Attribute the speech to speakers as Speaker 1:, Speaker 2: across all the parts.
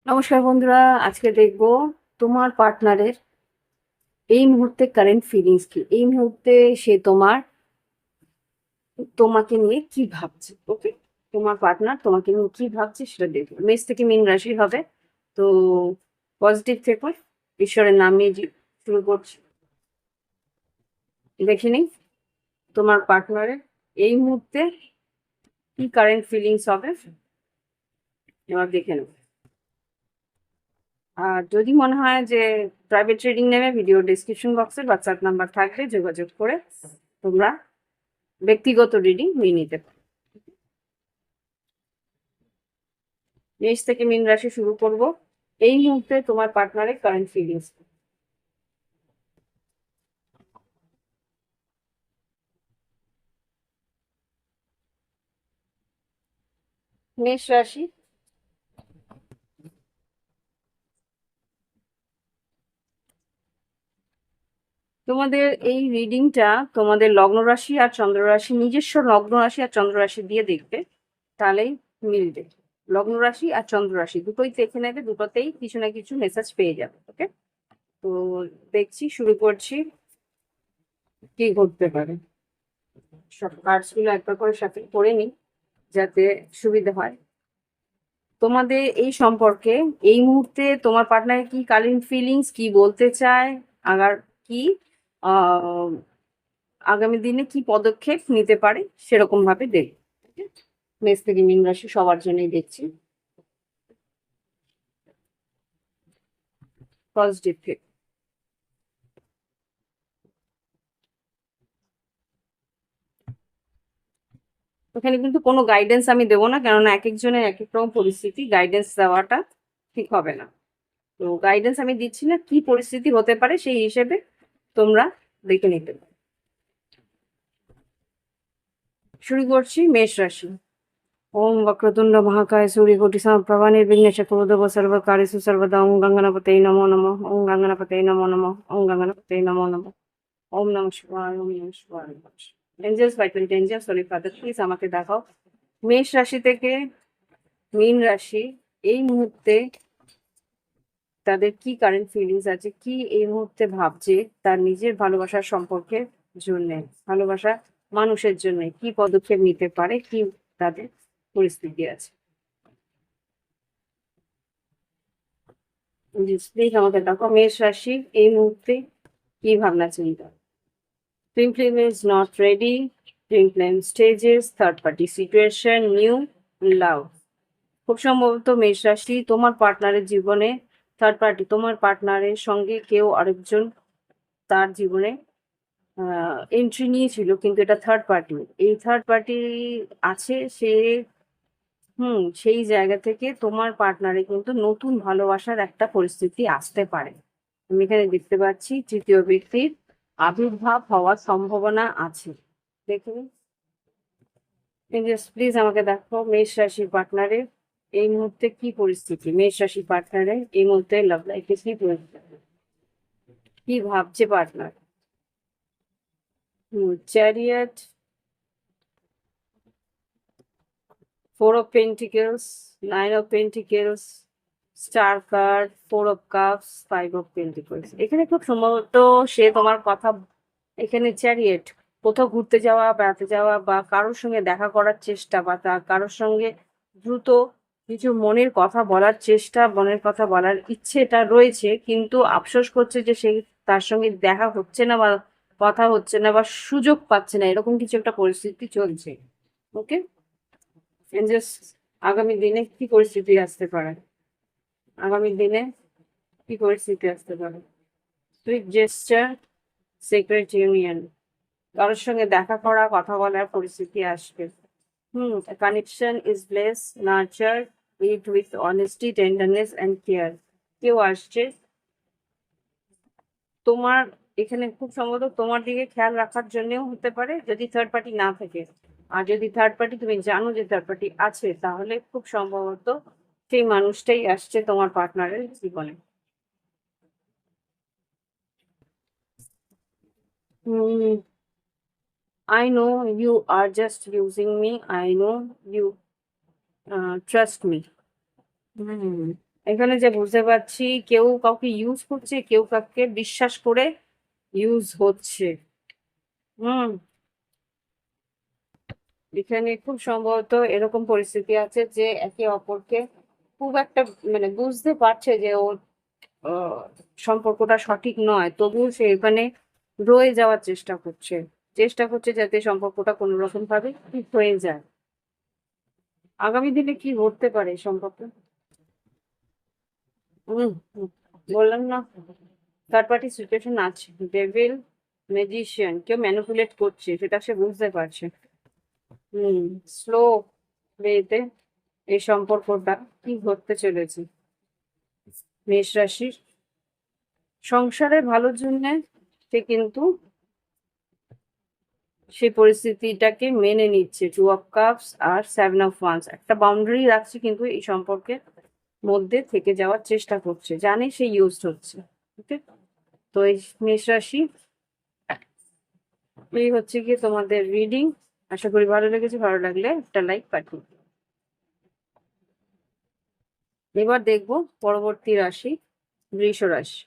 Speaker 1: নমস্কার বন্ধুরা, আজকে দেখব তোমার পার্টনারের এই মুহূর্তে কারেন্ট ফিলিংস কি। এই মুহূর্তে সে তোমাকে নিয়ে কি ভাবছে। ওকে, তোমার পার্টনার তোমাকে নিয়ে কি ভাবছে সেটা দেখবো। মেষ থেকে মীন রাশি হবে, তো পজিটিভ থেকো, ঈশ্বরের নাম নিয়ে শুরু করছি। দেখে নিই তোমার পার্টনারের এই মুহূর্তে কি কারেন্ট ফিলিংস হবে, এবার দেখে নেব। আর যদি মনে হয় যে প্রাইভেট রিডিং নেবে, ভিডিও ডিসক্রিপশন বক্সে হোয়াটসঅ্যাপ নাম্বার থাকবে, যোগাযোগ করে তোমরা ব্যক্তিগত রিডিং নিয়ে নিতে পারো। মেষ থেকে মীন রাশি শুরু করব। এই মুহূর্তে তোমার পার্টনারের কারেন্ট ফিলিংস। মেষ রাশি, তোমাদের এই রিডিংটা তোমাদের লগ্ন রাশি আর চন্দ্র রাশি, নিজস্ব লগ্ন রাশি আর চন্দ্র রাশি দিয়ে দেখবে, তাহলেই মিলবে। লগ্ন রাশি আর চন্দ্র রাশি দুটোই দেখে নেবে, দুটোতেই কিছু না কিছু মেসেজ পেয়ে যাবে। ওকে, তো দেখছি, শুরু করছি। কি ঘটতে পারে সব কার্ডস গুলো একবার করে সাথে করে নিই যাতে সুবিধা হয় তোমাদের এই সম্পর্কে। এই মুহূর্তে তোমার পার্টনার কি কারেন্ট ফিলিংস, কি বলতে চায়, আগার কি আহ আগামী দিনে কি পদক্ষেপ নিতে পারে সেরকম ভাবে দেখ। মেষ থেকে মীন রাশি সবার জন্যই দেখছি পজিটিভ। ওখানে কিন্তু কোনো গাইডেন্স আমি দেবো না, কেননা এক একজনের এক এক রকম পরিস্থিতি, গাইডেন্স দেওয়াটা ঠিক হবে না। তো গাইডেন্স আমি দিচ্ছি না, কি পরিস্থিতি হতে পারে সেই হিসেবে তোমরা দেখে নিতে পারো। শুরু করছি মেষ রাশি। ওম वक्रतुंड महाकाय सूर्यकोटि समप्रभा निर्विघ्नेश कुरुदेव सर्वकार्येषु सर्वदा। ओम गंगनापतये नमो नमः। ओम गंगनापतये नमो नमः। ओम गंगनापतये नमो नमः। ओम नमः शिवाय। ओम नमः शिवाय। Angels vital angels holy father, please আমাকে দেখাও মেষ রাশি থেকে মীন রাশি এই মুহূর্তে তাদের কি কারেন্ট ফিলিংস আছে, কি এই মুহূর্তে ভাবছে তার নিজের ভালোবাসার সম্পর্কের জন্য, ভালোবাসা মানুষের জন্য কি পদক্ষেপ নিতে পারে, কি তাদের পরিস্থিতি আছে। প্লিজ আমাকে দেখো মেষ রাশি এই মুহূর্তে কি ভাবনা চিন্তা। Twin flame is not ready, twin flame stages, third party situation, new লাভ। খুব সম্ভবত মেষ রাশি তোমার পার্টনারের জীবনে থার্ড পার্টি, তোমার পার্টনারের সঙ্গে কেউ আরেকজন তার জীবনে এন্ট্রি নিয়েছিল, কিন্তু এটা থার্ড পার্টি। এই থার্ড পার্টি আছে সে, সেই জায়গা থেকে তোমার পার্টনারে কিন্তু নতুন ভালোবাসার একটা পরিস্থিতি আসতে পারে। আমি এখানে দেখতে পাচ্ছি তৃতীয় ব্যক্তির আবির্ভাব হওয়ার সম্ভাবনা আছে। দেখুন প্লিজ আমাকে দেখো মেষ রাশির পার্টনারের এই মুহূর্তে কি পরিস্থিতি। মেষ রাশি পার্টনারের এই মুহূর্তে লাভ লাইফে কি পরিস্থিতি, কি ভাবছে partner. Chariot, four of pentacles, nine of pentacles, star card, four of cups, five of pentacles. এখানে খুব সম্ভবত সে তোমার কথা, এখানে চ্যারিয়েট, কোথাও ঘুরতে যাওয়া, বেড়াতে যাওয়া, বা কারোর সঙ্গে দেখা করার চেষ্টা, বা কারোর সঙ্গে দ্রুত কিছু মনের কথা বলার চেষ্টা, মনের কথা বলার ইচ্ছেটা রয়েছে, কিন্তু আফসোস করছে যে সে তার সঙ্গে দেখা হচ্ছে না, বা কথা হচ্ছে না, বা সুযোগ পাচ্ছে না, এরকম কিছু একটা পরিস্থিতি চলছে। ওকে, জাস্ট আগামী দিনে কি পরিস্থিতি আসতে পারে, আগামী দিনে কি পরিস্থিতি আসতে পারে। সুইট জেস্টার, সিক্রেট ইউনিয়ন, কারোর সঙ্গে দেখা করা, কথা বলার পরিস্থিতি আসবে। Connection is bless, nurture it with honesty, tenderness and care. কেউ আসছে তোমার এখানে, খুব সম্ভবত তোমার দিকে খেয়াল রাখার জন্যও হতে পারে যদি থার্ড পার্টি না থাকে। আর যদি থার্ড পার্টি তুমি জানো যে থার্ড পার্টি আছে, তাহলে খুব সম্ভবত সেই মানুষটাই আসছে তোমার পার্টনারের জীবনে। I know you are just using me. I know you trust me. হুম এখানে যে বুঝতে পারছি কেউ কাউকে ইউজ করছে, কেউ কাউকে বিশ্বাস করে ইউজ হচ্ছে। হুম, এখানে খুব সম্ভবত এরকম পরিস্থিতি আছে যে একে অপরকে খুব একটা মানে বুঝতে পারছে যে ওর আহ, সম্পর্কটা সঠিক নয়, তবুও সে এখানে রয়ে যাওয়ার চেষ্টা করছে যাতে সম্পর্কটা কোনো রকম ভাবে ঠিক হয়ে যায়। আগামী দিনে কি ঘটতে পারে এই সম্পর্কে? হুম, হুম, বললাম না, থার্ড পার্টি সিচুয়েশন আছে, ডেভিল, ম্যাজিশিয়ান, কেউ ম্যানিপুলেট করছে সেটা সে বুঝতে পারছে। হুম, স্লো ওয়েতে এই সম্পর্কটা কি ঘটতে চলেছে। মেষ রাশির সংসারের ভালোর জন্য সে কিন্তু সেই পরিস্থিতিটাকে মেনে নিচ্ছে। টু অফ কাপস আর সেভেন অফ ওয়ান্স, একটা বাউন্ডারি রাখছে কিন্তু এই সম্পর্কের মধ্যে থেকে যাওয়ার চেষ্টা করছে, জানে সে ইউজড হচ্ছে। ওকে, তো এই মেষ রাশি, এই হচ্ছে গিয়ে তোমাদের রিডিং। আশা করি ভালো লেগেছে, ভালো লাগলে একটা লাইক পাঠিয়ে দিও। এবার দেখবো পরবর্তী রাশি, বৃষ রাশি।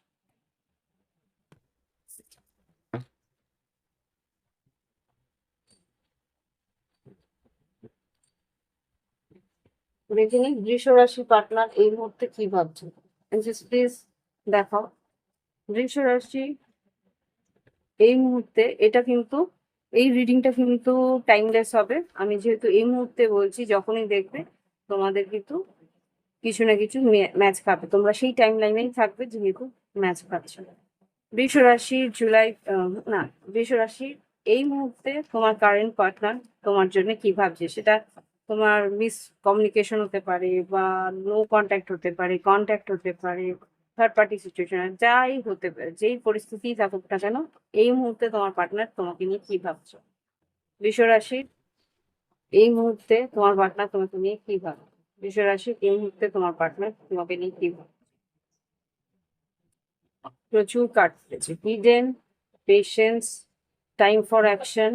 Speaker 1: দেখে নিই বৃষ রাশি পার্টনার এই মুহূর্তে কি ভাবছে, প্লিজ দেখাও। বৃষ রাশি এই মুহূর্তে, এটা কিন্তু এই রিডিংটা কিন্তু টাইমলেস হবে। আমি যেহেতু এই মুহূর্তে বলছি, যখনই দেখবে তোমাদের কিন্তু কিছু না কিছু ম্যাচ খাবে, তোমরা সেই টাইম লাইনেই থাকবে যেহেতু ম্যাচ খাচ্ছ। বৃষ রাশির জুলাই না, বৃষ রাশির এই মুহূর্তে তোমার কারেন্ট পার্টনার তোমার জন্য কি ভাবছে সেটা তোমার মিস কমিউনিকেশন হতে পারে, বা নো কন্ট্যাক্ট হতে পারে, কন্ট্যাক্ট হতে পারে, থার্ড পার্টি সিচুয়েশন, যাই হতে পারে, যেই পরিস্থিতি থাকুক না কেন, এই মুহূর্তে তোমার পার্টনার তোমাকে নিয়ে কি ভাবছো। বৃষ রাশির এই মুহূর্তে তোমার পার্টনার তোমাকে নিয়ে কি ভাবে, বৃষ রাশির এই মুহূর্তে তোমার পার্টনার তোমাকে নিয়ে কি ভাবে। প্রচুর কার্ড পেয়েছে, hidden, patience, time for action,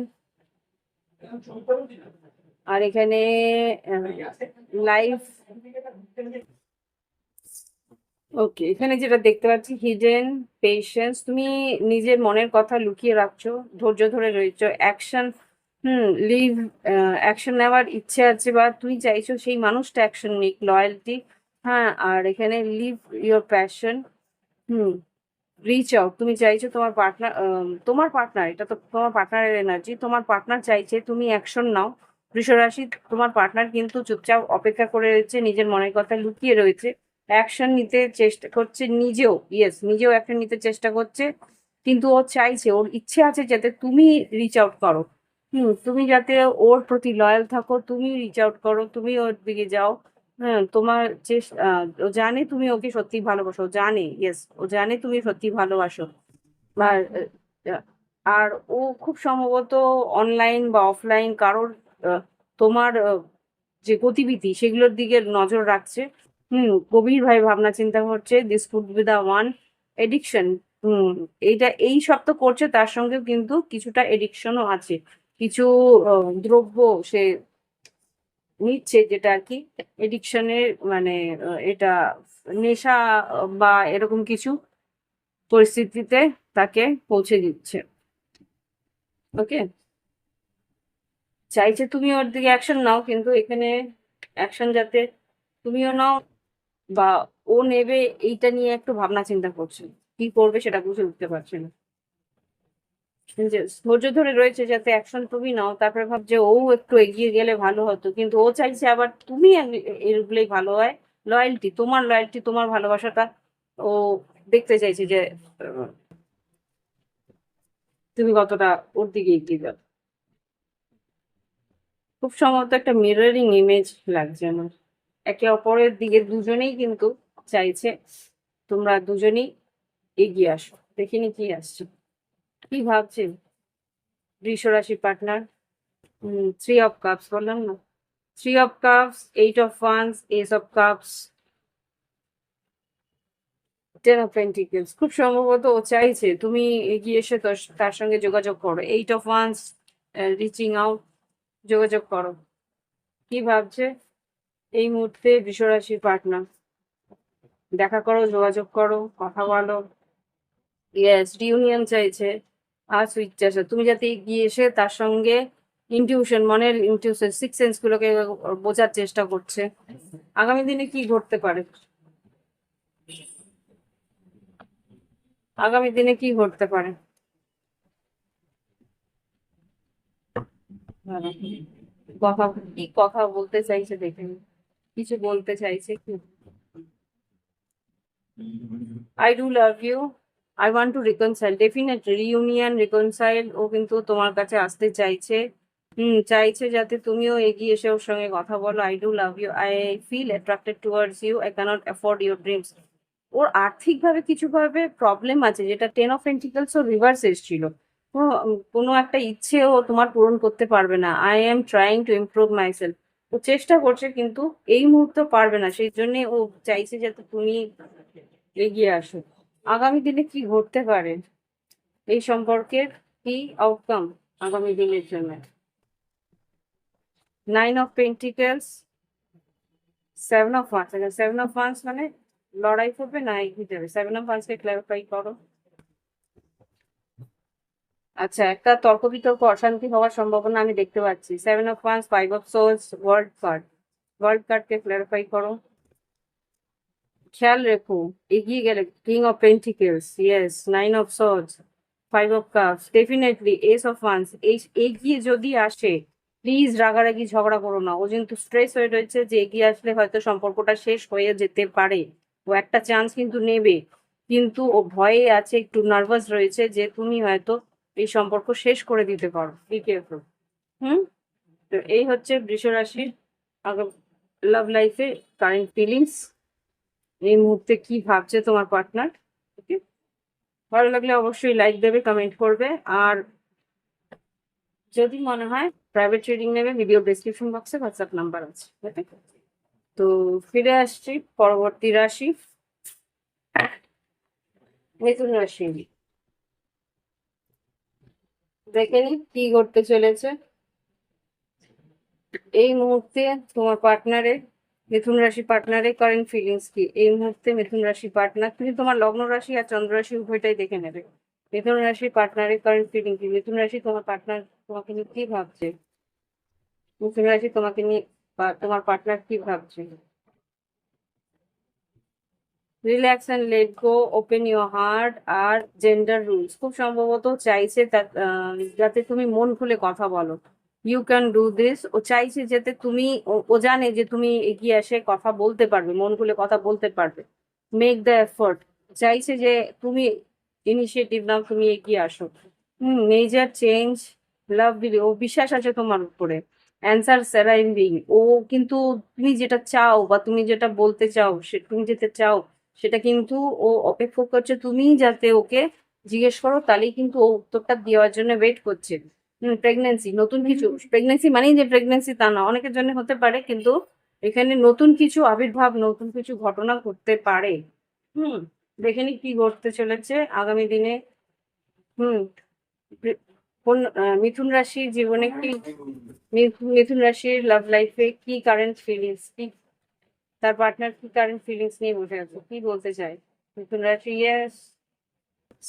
Speaker 1: আর এখানে লাইফ। ওকে, এখানে যেটা দেখতে পাচ্ছি হিডেন, পেশেন্স, তুমি নিজের মনের কথা লুকিয়ে রাখছো, ধৈর্য ধরে রয়েছো, অ্যাকশন, লিভ, অ্যাকশন নেওয়ার ইচ্ছে আছে বা তুই চাইছো সেই মানুষটা অ্যাকশন নিক, লয়্যালটি। হ্যাঁ, আর এখানে live your passion. Hmm, reach out, তুমি চাইছো তোমার পার্টনার, এটা তো তোমার পার্টনারের এনার্জি, তোমার পার্টনার চাইছে তুমি অ্যাকশন নাও। বৃষরাশি, তোমার পার্টনার কিন্তু চুপচাপ অপেক্ষা করে রয়েছে, নিজের মনের কথা লুকিয়ে রয়েছে, অ্যাকশন নিতে চেষ্টা করছে, নিজেও অ্যাকশন নিতে চেষ্টা করছে, কিন্তু ও চাইছে, ওর ইচ্ছে আছে যাতে তুমি রিচ আউট করো। তুমি যাতে ওর প্রতি লয়াল থাকো, তুমি রিচ আউট করো, তুমি ওর দিকে যাও। হ্যাঁ, তোমার চেষ্টা, ও জানে তুমি ওকে সত্যি ভালোবাসো, ও জানে, ইয়েস, ও জানে তুমি সত্যি ভালোবাসো। আর আর ও খুব সম্ভবত অনলাইন বা অফলাইন কারোর তোমার যে গতিবিধি সেগুলোর দিকে নজর রাখছে। গভীরভাবে ভাবনা চিন্তা করছে, this could be the one. Addiction, hmm, এই সব তো করছে, তার সঙ্গেও কিন্তু কিছুটা এডিকশনও আছে, কিছু দ্রব্য সে নিচ্ছে যেটা আর কি এডিকশনের মানে এটা নেশা বা এরকম কিছু পরিস্থিতিতে তাকে পৌঁছে দিচ্ছে। ওকে, চাইছে তুমি ওর দিকে অ্যাকশন নাও, কিন্তু এখানে অ্যাকশন যাতে তুমিও নাও বা ও নেবে, এইটা নিয়ে একটু ভাবনা চিন্তা করছে, কি করবে সেটা বুঝে উঠতে পারছে না। যে ধৈর্য ধরে রয়েছে যাতে অ্যাকশন তুমি নাও, তারপরে ভাবছে ও একটু এগিয়ে গেলে ভালো হতো, কিন্তু ও চাইছে আবার তুমি এগুলোই ভালো হয়। লয়্যালটি, তোমার ভালোবাসাটা ও দেখতে চাইছে যে আহ, তুমি কতটা ওর দিকে এগিয়ে যাও। খুব সম্ভবত একটা মিররিং ইমেজ লাগছে আমার, একে অপরের দিকে দুজনেই কিন্তু চাইছে তোমরা দুজনেই এগিয়ে আসো। দেখিনি কি আসছে, কি ভাবছে বৃষ রাশি পার্টনার। থ্রি অফ কাপস, বললাম না, three of cups, eight of wands, S of cups, ten of pentacles, খুব সম্ভবত ও চাইছে তুমি এগিয়ে এসে তার সঙ্গে যোগাযোগ করো। Eight of wands, reaching out, যোগাযোগ করো। কি ভাবছে এই মুহূর্তে বৃষ রাশির পার্টনার। দেখা করো, যোগাযোগ করো, কথা বলো। ইয়েস, রিউনিয়ন চাইছে। আর সুইট চাইছে তুমি যাতে এগিয়ে এসে তার সঙ্গে ইনটিউশন, মনের ইনটিউশন, সিক্স সেন্স গুলোকে বোঝার চেষ্টা করছে। আগামী দিনে কি ঘটতে পারে, আগামী দিনে কি ঘটতে পারে? হ্যাঁ, কথা, কি কথা বলতে চাইছে দেখে নিই। কিছু বলতে চাইছে কি? I do love you, I want to reconcile, definite reunion, reconcile. ও কিন্তু তোমার কাছে আসতে চাইছে। চাইছে যাতে তুমিও এগিয়ে এসে ওর সঙ্গে কথা বলো। I do love you, I feel attracted towards you, I cannot afford your dreams. ওর আর্থিকভাবে কিছু ভাবে প্রবলেম আছে, যেটা টেন অফ পেন্টিকলস ওর রিভার্স এসেছিল। কোনো একটা ইচ্ছে ও তোমার পূরণ করতে পারবে না। I am trying to improve myself, ও চেষ্টা করছে কিন্তু এই মুহূর্তে পারবে না, সেই জন্য ও চাইছে যাতে তুমি এগিয়ে আসো। আগামী দিনে কি ঘটতে পারে, এই সম্পর্কের কি আউটকাম আগামী দিনের জন্য? Nine of pentacles, seven of wands. Seven of once মানে লড়াই করবে না এগিয়ে যাবে? সেভেন অফ ওয়ান্সকে ক্লারিফাই করো। আচ্ছা, একটা তর্ক বিতর্ক, অশান্তি হওয়ার সম্ভাবনা আমি দেখতে পাচ্ছি। Seven of wands, five of swords, world card. World কার্ডকে ক্লারিফাই করো। খেয়াল রেখো এগিয়ে গেলে। King of pentacles, yes, nine of swords, five of cups, definitely ace of wands. এই এগিয়ে যদি আসে, প্লিজ রাগারাগি ঝগড়া করো না। ও কিন্তু স্ট্রেস হয়ে রয়েছে যে এগিয়ে আসলে হয়তো সম্পর্কটা শেষ হয়ে যেতে পারে। ও একটা চান্স কিন্তু নেবে, কিন্তু ও ভয়ে আছে, একটু নার্ভাস রয়েছে যে তুমি হয়তো এই সম্পর্ক শেষ করে দিতে পারো। Be careful. হুম। তো এই হচ্ছে বৃষ রাশির লাভ লাইফে কারেন্ট ফিলিংস। এই মুহূর্তে কি ভাবছে তোমার পার্টনার। ওকে, ভালো লাগলে অবশ্যই লাইক দেবে, কমেন্ট করবে। আর যদি মনে হয় প্রাইভেট রিডিং নেবে, ভিডিও ডেসক্রিপশন বক্সে হোয়াটসঅ্যাপ নাম্বার আছে। ওকে, তো ফিরে আসছি পরবর্তী রাশি, মিথুন রাশি। দেখে নি কি ঘটতে চলেছে এই মুহূর্তে তোমার পার্টনারের, মিথুন রাশি পার্টনারের কারেন্ট ফিলিংস কি এই মুহূর্তে। মিথুন রাশি পার্টনার, তুমি তোমার লগ্ন রাশি আর চন্দ্র রাশি উভয়টাই দেখে নেবে। মিথুন রাশি পার্টনারের কারেন্ট ফিলিং কি? মিথুন রাশি তোমার পার্টনার তোমাকে নিয়ে কি ভাবছে? মিথুন রাশি তোমাকে নিয়ে তোমার পার্টনার কি ভাবছে? Relax and let go, open your heart, আর জেন্ডার রুলস। খুব সম্ভবত চাইছে যাতে তুমি মন খুলে কথা বলো। You can do this. ও চাইছে যাতে তুমি, ও জানে যে তুমি এগিয়ে এসে কথা বলতে পারবে, মন খুলে কথা বলতে পারবে। মেক দ্য এফোর্ট, চাইছে যে তুমি ইনিশিয়েটিভ নাও, তুমি এগিয়ে আসো। মেজর চেঞ্জ, লাভ বিলি, ও বিশ্বাস আছে তোমার উপরে। অ্যান্সার স্যারাইভিং, ও কিন্তু তুমি যেটা চাও বা তুমি যেটা বলতে চাও, সে তুমি যেটা চাও সেটা কিন্তু ও অপেক্ষা করছে তুমি যাতে ওকে জিজ্ঞেস করো, তাহলেই কিন্তু ও উত্তরটা দেওয়ার জন্য ওয়েট করছে। প্রেগনেন্সি, নতুন কিছু, প্রেগনেন্সি মানেই যে প্রেগনেন্সি তা না, অনেকের জন্য হতে পারে, কিন্তু এখানে নতুন কিছু আবির্ভাব, নতুন কিছু ঘটনা ঘটতে পারে। হুম, দেখে নি কি ঘটতে চলেছে আগামী দিনে। হুম, কোন মিথুন রাশির জীবনে কি, মিথুন রাশির লাভ লাইফে কি কারেন্ট ফিলিংস কি, তার পার্টনার কি কারেন্ট ফিলিংস নিয়ে বসে আছে, কি বলতে চায় মিথুন রাশি? Yes,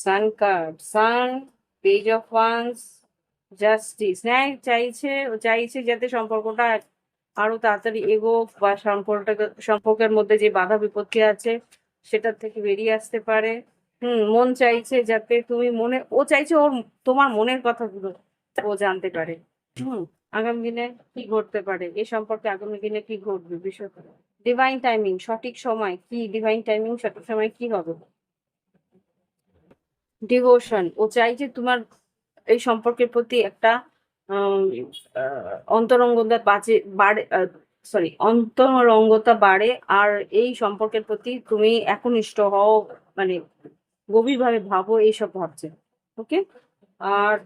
Speaker 1: sun card, sun, page of wands, justice. ন্যায় চাইছে, ও চাইছে যাতে সম্পর্কটা আরো তাড়াতাড়ি এগোক, বা সম্পর্কের মধ্যে যে বাধা বিপত্তি আছে সেটার থেকে বেরিয়ে আসতে পারে। মন চাইছে যাতে তুমি মনে, ও চাইছে ওর, তোমার মনের কথাগুলো ও জানতে পারে। হুম, আগামী দিনে কি ঘটতে পারে এই সম্পর্কে, আগামী দিনে কি ঘটবে বিষয়টা। ডিভাইন টাইমিং, সঠিক সময় কি, ডিভাইন টাইমিং সঠিক সময় কি হবে? ডিভোশন, ও চাইছে তোমার এই সম্পর্কের প্রতি একটা অন্তরঙ্গতা বাড়ে, সরি, অন্তরঙ্গতা বাড়ে। আর এই সম্পর্কের প্রতি তুমি একনিষ্ঠ হও, মানে গভীরভাবে ভাবো, এইসব ভাবছে। ওকে, আর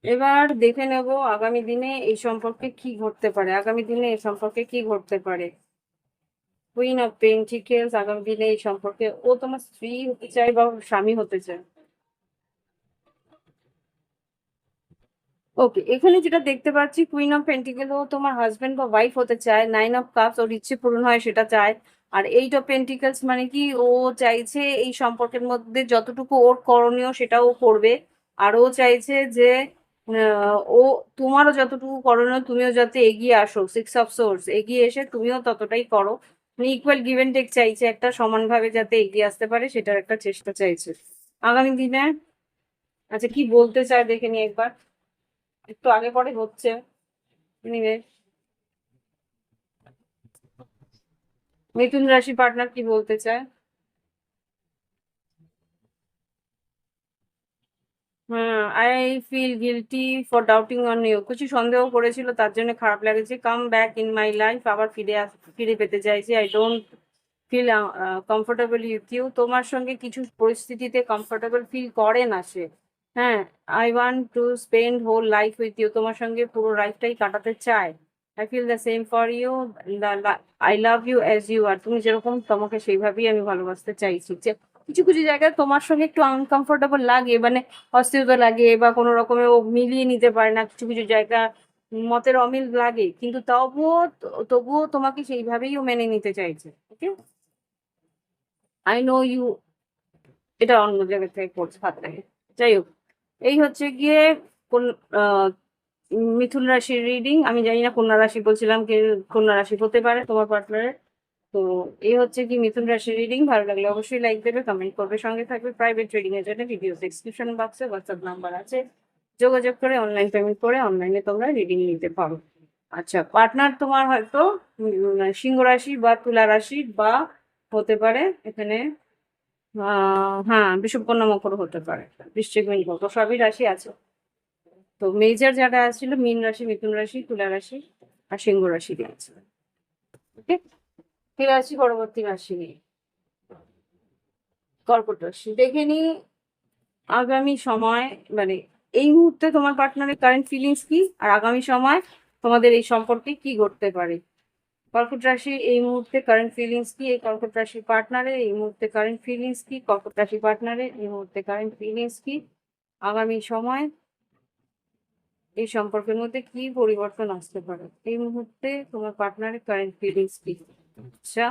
Speaker 1: এবার দেখে নেব আগামী দিনে এই সম্পর্কে কি ঘটতে পারে, আগামী দিনে এই সম্পর্কে কি ঘটতে পারে। কুইন অফ পেন্টিকেলস, আগামী দিনে এই সম্পর্কে ও তোমার স্ত্রী হতে চায় বা স্বামী হতে চায়। ওকে, এখানে যেটা দেখতে পাচ্ছি, কুইন অফ পেন্টিকেল, ও তোমার হাজবেন্ড বা ওয়াইফ হতে চায়। নাইন অফ কাপস, ওর ইচ্ছে পূরণ হয় সেটা চায়। আর এইট অফ পেন্টিকলস মানে কি, ও চাইছে এই সম্পর্কের মধ্যে যতটুকু ওর করণীয় সেটাও করবে। আর ও চাইছে যে ও তোমারও যতটুকু করণীয় তুমিও যাতে এগিয়ে আসো, সিক্স অফ সোর্স, এগিয়ে এসে তুমিও ততটাই করো। ইকুয়াল গিভ এন্ড টেক চাইছে, একটা সমানভাবে যাতে এগিয়ে আসতে পারে সেটার একটা চেষ্টা চাইছে আগামী দিনে। আচ্ছা কি বলতে চায় দেখে নি একবার, একটু আগে পরে হচ্ছে। Anyway, মিথুন রাশি পার্টনার কি বলতে চায়? হ্যাঁ, I feel guilty for doubting on you, কিছু সন্দেহ করেছিল তার জন্য খারাপ লেগেছে। Come back in my life, আবার ফিরে পেতে চাইছি। I don't feel comfortable with you, তোমার সঙ্গে কিছু পরিস্থিতিতে কমফোর্টেবল ফিল করে না সে। হ্যাঁ, I want to spend whole life with you, তোমার সঙ্গে পুরো লাইফটাই কাটাতে চায়। I feel the same for you, I love you as you are, তুমি যেরকম তোমাকে সেইভাবেই আমি ভালোবাসতে চাইছি। যে কিছু কিছু জায়গায় তোমার সঙ্গে একটু আনকমফোর্টেবল লাগে, মানে অস্থিরতা লাগে বা কোনো রকমে ও মিলিয়ে নিতে পারে না, কিছু কিছু জায়গা মতের অমিল লাগে, কিন্তু তবুও তোমাকে সেইভাবেই ও মেনে নিতে চাইছে। ওকে, আই নো ইউ, এটা অন্য জায়গা থেকে পড়ছে হাত থেকে। যাই হোক, এই হচ্ছে গিয়ে কোন আহ, মিথুন রাশির রিডিং। আমি জানি না কন্যা রাশি বলছিলাম কি, কন্যা রাশি হতে পারে তোমার পার্টনারের। তো এই হচ্ছে কি মিথুন রাশির রিডিং। ভালো লাগলে অবশ্যই লাইক দেবে, কমেন্ট করবে, সঙ্গে থাকবে। প্রাইভেট ট্রেডিং এর জন্য ভিডিও ডেসক্রিপশন বক্সে হোয়াটসঅ্যাপ নাম্বার আছে, যোগাযোগ করে অনলাইন পেমেন্ট করে অনলাইনে তোমরা রিডিং নিতে পারো। আচ্ছা, পার্টনার তোমার হয়তো সিংহ রাশি বা তুলা রাশি বা হতে পারে এখানে হ্যাঁ বিষুবকন্যা মকর হতে পারে, বৃশ্চিক মীন মকর সবই রাশি আছে। তো মেজর যারা আসছিল মীন রাশি, মিথুন রাশি, তুলা রাশি আর সিংহ রাশি দিয়েছিল। ওকে, ফিরে আসি পরবর্তী রাশি নিয়ে, কর্কট রাশি। দেখে নি আগামী সময়, মানে এই মুহূর্তে তোমার পার্টনারের কারেন্ট ফিলিংস কি, আর আগামী সময় তোমাদের এই সম্পর্কে কি ঘটতে পারে। কর্কট রাশি এই মুহূর্তে কারেন্ট ফিলিংস কি, এই কর্কট রাশির পার্টনারের এই মুহূর্তে কারেন্ট ফিলিংস কি, কর্কট রাশি পার্টনারের এই মুহূর্তে কারেন্ট ফিলিংস কি, আগামী সময় এই সম্পর্কের মধ্যে কি পরিবর্তন আসতে পারে। এই মুহূর্তে তোমার পার্টনারের কারেন্ট ফিলিংস কি। আচ্ছা,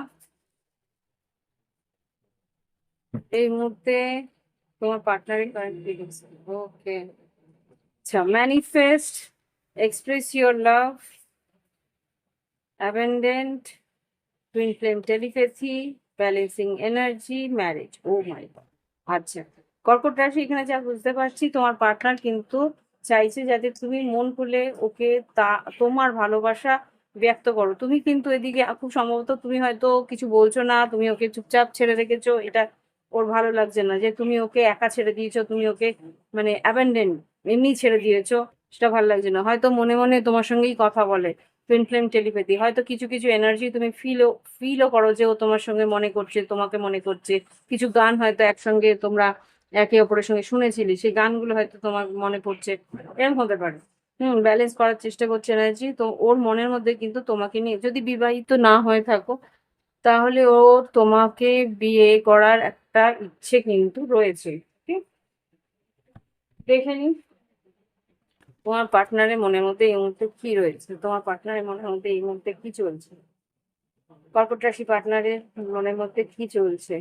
Speaker 1: এই মুহূর্তে তোমার পার্টনারের কারেন্ট ফিলিংস, ওকে। আচ্ছা, manifest, express your love, abundant, twin flame telepathy, balancing energy, marriage. Oh my God. আচ্ছা, কর্কট রাশি এখানে যা বুঝতে পারছি, তোমার পার্টনার কিন্তু চাইছে যাতে তুমি মন খুলে ওকে তা তোমার ভালোবাসা ব্যক্ত করো। তুমি কিন্তু এদিকে খুব সম্ভবত তুমি হয়তো কিছু বলছো না, তুমি ওকে চুপচাপ ছেড়ে রেখেছো, এটা ওর ভালো লাগছে না যে তুমি ওকে একা ছেড়ে দিয়েছো, তুমি ওকে মানে অ্যাবেন্ডেন এমনি ছেড়ে দিয়েছো, সেটা ভালো লাগছে না। হয়তো মনে মনে তোমার সঙ্গেই কথা বলে, টুইন ফ্লেম টেলিপ্যাথি, হয়তো কিছু কিছু এনার্জি তুমি ফিলও করো যে ও তোমার সঙ্গে মনে করছে, তোমাকে মনে করছে। কিছু গান হয়তো একসঙ্গে তোমরা একে অপরের সঙ্গে শুনেছিলি, সেই গানগুলো হয়তো তোমার মনে পড়ছে, এরকম হতে পারে। ব্যালেন্স করার চেষ্টা করছে এনার্জি তো ওর মনের মধ্যে, কিন্তু তোমাকে নিয়ে, যদি বিবাহিত না হয়ে থাকো তাহলে ও তোমাকে বিয়ে করার একটা ইচ্ছে কিন্তু রয়েছে। ঠিক, দেখে নি তোমার পার্টনারের মনের মধ্যে এই মুহূর্তে কি রয়েছে, তোমার পার্টনারের মনের মধ্যে এই মুহূর্তে কি চলছে। কর্কট রাশি পার্টনারের মনের মধ্যে কি চলছে,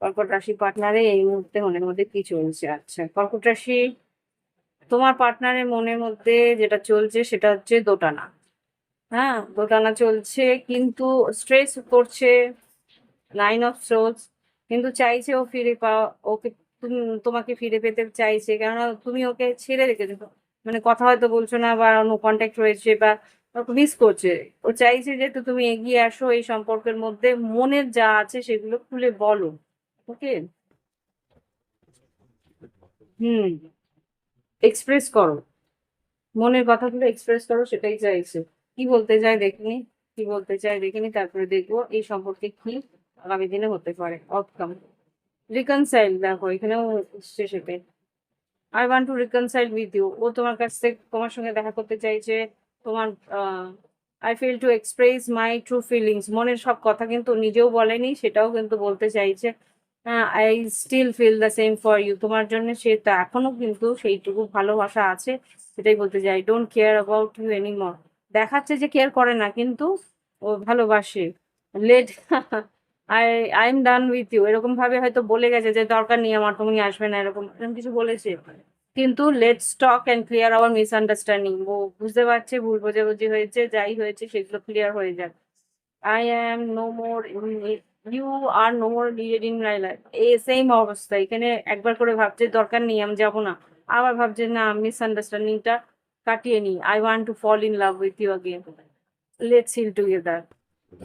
Speaker 1: কর্কট রাশি পার্টনারে এই মুহূর্তে মনের মধ্যে কি চলছে। আচ্ছা, কর্কট রাশি তোমার পার্টনারের মনের মধ্যে যেটা চলছে সেটা হচ্ছে দোটানা। হ্যাঁ, দোটানা চলছে, কিন্তু স্ট্রেস করছে, নাইন অফ সোর্স, কিন্তু চাইছে ও ফিরে পাওয়া, ওকে তুমি তোমাকে ফিরে পেতে চাইছে, কেননা তুমি ওকে ছেড়ে রেখেছো। মানে কথা হয়তো বলছো না বা নো কন্ট্যাক্ট রয়েছে বা মিস করছে। ও চাইছে যে তো তুমি এগিয়ে আসো এই সম্পর্কের মধ্যে, মনের যা আছে সেগুলো খুলে বলো। ওকে, হুম, এক্সপ্রেস করো, মনের কথাগুলো এক্সপ্রেস করো, সেটাই চাইছে। কি বলতে চাই দেখিনি, কি বলতে চাই দেখিনি, তারপরে দেখবো এই সম্পর্কে কি আগামী দিনে হতে পারে আউটকাম। রিকনসাইল, দেখো এখানেও এসছে সেটাই। I want to reconcile with you, ও তোমার কাছ থেকে তোমার সঙ্গে দেখা করতে চাইছে। তোমার I feel to express my true feelings, মনের সব কথা কিন্তু নিজেও বলেনি, সেটাও কিন্তু বলতে চাইছে। I still feel the same for you, তোমার জন্য সে তো এখনো কিন্তু সেইটুকু ভালোবাসা আছে, সেটাই বলতে চাই। Don't care about you anymore, দেখাচ্ছে যে কেয়ার করে না কিন্তু ও ভালোবাসে। Let I I am done with you, এরকম ভাবে হয়তো বলে গেছে যে দরকার নেই আমার, তুমি আসবে না, এরকম এরকম কিছু বলেছে। কিন্তু let's talk and clear our misunderstanding. ও বুঝতে পারছে ভুল বোঝাবুঝি হয়েছে, যাই হয়েছে সেগুলো ক্লিয়ার হয়ে যাক। I am no more, you are no more needed in my life. এই সেম অবস্থা এখানে, একবার করে ভাবছে দরকার নেই আমি যাবো না, আবার ভাবছে না মিসআন্ডারস্ট্যান্ডিংটা কাটিয়ে নিই, I want to fall in love with you again, let's heal together.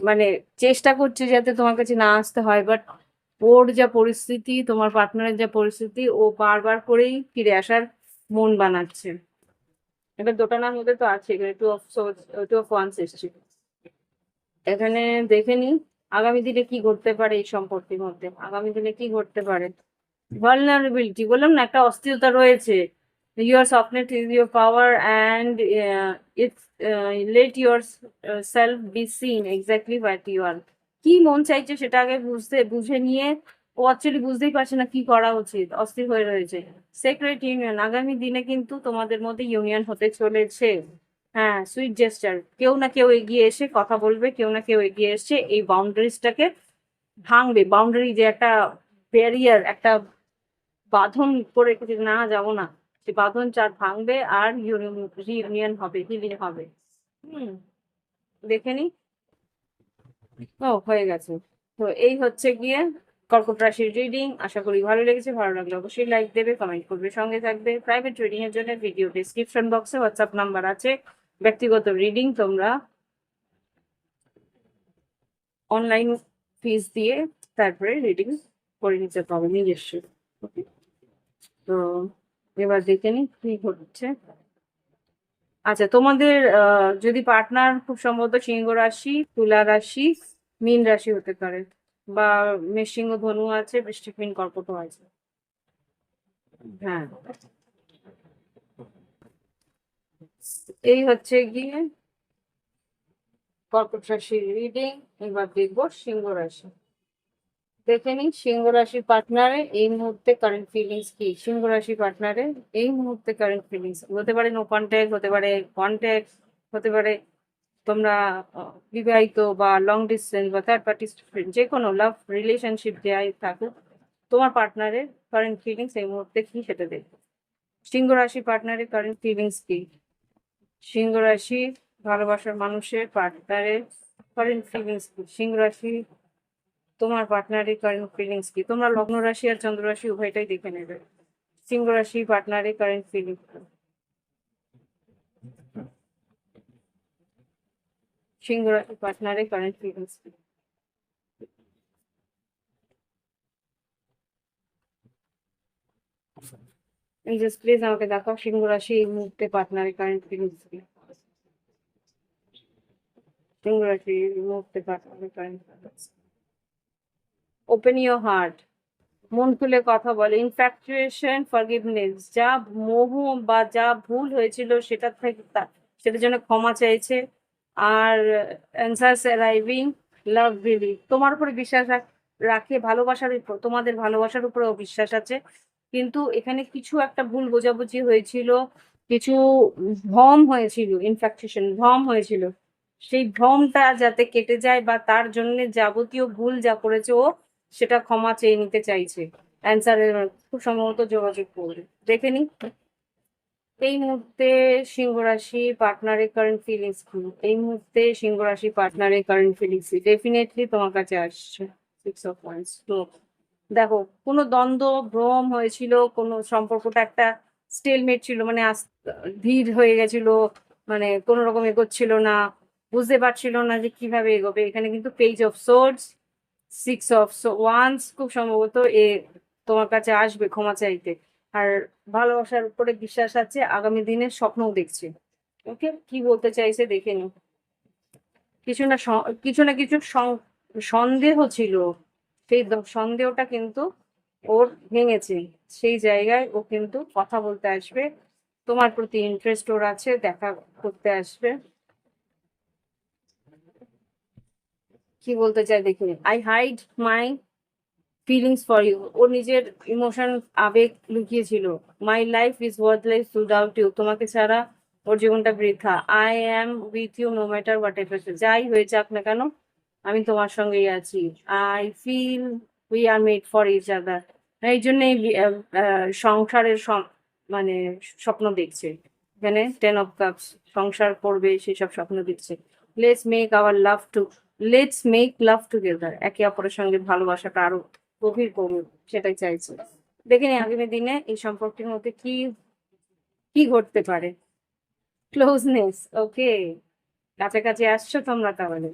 Speaker 1: মানে চেষ্টা করছে যাতে তোমার কাছে না আসতে হয়, বাট ওর যা পরিস্থিতি, তোমার পার্টনারের যা পরিস্থিতি, ও বারবার করেই ফিরে আসার মন বানাচ্ছে। এবার দোটানার মধ্যে তো আছে, এখানে টু অফ ওয়ান্স এসছে। এখানে দেখে নি আগামী দিনে কি ঘটতে পারে, এই সম্পর্কের মধ্যে আগামী দিনে কি ঘটতে পারে। ভালনারেবিলিটি বললাম না, একটা অস্থিরতা রয়েছে। Your softness is your power and it's let yourself be seen exactly what you are. কি মন চাইছে সেটা আগে বুঝে নিয়ে, ও অ্যাকচুয়ালি বুঝতেই পারছে না কি করা উচিত, অস্থির হয়ে রয়েছে। সেক্রেট ইউনিয়ন, আগামী দিনে কিন্তু তোমাদের মধ্যে ইউনিয়ন হতে চলেছে। হ্যাঁ, সুইট জেস্টার, কেউ না কেউ এগিয়ে এসে কথা বলবে, কেউ না কেউ এগিয়ে এসে এই বাউন্ডারিজটাকে ভাঙবে। বাউন্ডারি যে একটা ব্যারিয়ার, একটা বাঁধন করে রেখেছে, না যাবো না, সে বাঁধন চার ভাঙবে আর রিইউনিয়ন হবে, হিলিং হবে। হুম, দেখে নি। ও হয়ে গেছে। তো এই হচ্ছে গিয়ে কর্কট রাশির রিডিং। আশা করি ভালো লেগেছে, ভালো লাগলে অবশ্যই লাইক দেবে, কমেন্ট করবে, সঙ্গে থাকবে। প্রাইভেট রিডিং এর জন্য ভিডিও ডিসক্রিপশন বক্সে হোয়াটসঅ্যাপ নাম্বার আছে। ব্যক্তিগত রিডিং তোমরা অনলাইন ফিস দিয়ে তারপরে রিডিং করে নিতে পারো নিজস্ব। ওকে, তো এবার দেখে নি কি হচ্ছে। আচ্ছা, তোমাদের যদি পার্টনার খুব সম্ভবত সিংহ রাশি, তুলা রাশি, মীন রাশি হতে পারে, বা সিংহ ধনু আছে, বৃশ্চিক মীন কর্কটও আছে। হ্যাঁ, এই হচ্ছে গিয়ে কর্কট রাশির রিডিং। এবার দেখবো সিংহ রাশি। দেখে নিন সিংহ রাশির পার্টনারে এই মুহূর্তে কারেন্ট ফিলিংস কি। সিংহ রাশির পার্টনারে এই মুহূর্তে কারেন্ট ফিলিংস হতে পারে নো কন্ট্যাক্ট, হতে পারে কন্ট্যাক্ট, হতে পারে তোমরা বিবাহিত বা লং ডিস্টেন্স বা থার্ড পার্টি ফ্রেন্ড, যে কোনো লাভ রিলেশনশিপ যাই থাকুক, তোমার পার্টনারের কারেন্ট ফিলিংস এই মুহূর্তে কি সেটা দেখো। সিংহ রাশি পার্টনারের কারেন্ট ফিলিংস কি। সিংহ রাশি ভালোবাসার মানুষের পার্টনারের কারেন্ট ফিলিংস কি। সিংহ রাশি তোমার পার্টনারের কারেন্ট ফিলিংস কি। তোমরা লগ্ন রাশি আর চন্দ্র রাশি উভয়টাই দেখে নেবে। সিংহ রাশি পার্টনারের কারেন্ট ফিলিংস, সিংহ রাশি পার্টনারের কারেন্ট ফিলিংস। জাস্ট প্লিজ আমাকে দেখাও সিংহ রাশি এই মুহূর্তে পার্টনারের কারেন্ট ফিলিংস কি। সিংহ রাশি এই মুহূর্তে পার্টনারের current feelings. Open your heart, মন খুলে কথা বলে। ইনফ্যাকচুয়েশন, ফরগিভনেস, যা মোহ বা যা ভুল হয়েছিল সেটা থেকে সেটার জন্য ক্ষমা চাইছে। আর অ্যান্সার্স অ্যারাইভিং, লাভ রিলিভ, তোমার উপরে বিশ্বাস রাখে, ভালোবাসার উপর, তোমাদের ভালোবাসার উপরেও বিশ্বাস আছে। কিন্তু এখানে কিছু একটা ভুল বোঝাবুঝি হয়েছিল, কিছু ভ্রম হয়েছিল, ইনফ্যাকচুয়েশন ভ্রম হয়েছিল। সেই ভ্রমটা যাতে কেটে যায়, বা তার জন্য যাবতীয় ভুল যা করেছে ও, সেটা ক্ষমা চেয়ে নিতে চাইছে। অ্যান্সারের খুব সম্ভবত যোগাযোগ করবে। দেখে নি এই মুহূর্তে সিংহ রাশি পার্টনারের কারেন্ট ফিলিংস কি। এই মুহূর্তে সিংহ রাশি পার্টনারের কারেন্ট ফিলিংস ডেফিনেটলি তোমার কাছে আসছে। 6 অফ ওয়ান্স। তো দেখো, কোনো দ্বন্দ্ব ভ্রম হয়েছিল, কোনো সম্পর্কটা একটা স্টেলমেট ছিল, মানে ধীর হয়ে গেছিল, মানে কোনো রকম এগোচ্ছিল না, বুঝতে পারছিল না যে কিভাবে এগোবে। এখানে কিন্তু page of swords, 6 of wands খুব সম্ভবত তোমার কাছে আসবে ক্ষমা চাইতে। আর ভালোবাসার উপরে বিশ্বাস আছে, আগামী দিনের স্বপ্নও দেখছে। ওকে, কি বলতে চাইছে দেখে নি। কিছু না কিছু সন্দেহ ছিল, সেই সন্দেহটা কিন্তু ওর ভেঙেছে। সেই জায়গায় ও কিন্তু কথা বলতে আসবে, তোমার প্রতি ইন্টারেস্ট ওর আছে, দেখা করতে আসবে। কি বলতে চাই দেখে, I hide my feelings for you, ও নিজের ইমোশন, আবেগ লুকিয়েছিল। My life is worthless without you, তোমাকে ছাড়া ওর জীবনটা বৃথা। I am with you no matter whatever, যাই হয়ে যাক না কেন আমি তোমার সঙ্গেই আছি, I feel we are made for each other. এই জন্যই সংসারের মানে স্বপ্ন দেখছে। এখানে 10 of Cups, সংসার করবে সেসব স্বপ্ন দেখছে। Let's make our love to let's make love together, একে অপরের সঙ্গে ভালোবাসাটা আরো গভীর করুন, সেটাই চাইছে। দেখে নি আগামী দিনে এই সম্পর্কের মধ্যে কি কি ঘটতে পারে। ক্লোজনেস, ওকে, কাছাকাছি আসছো তোমরা তাহলে।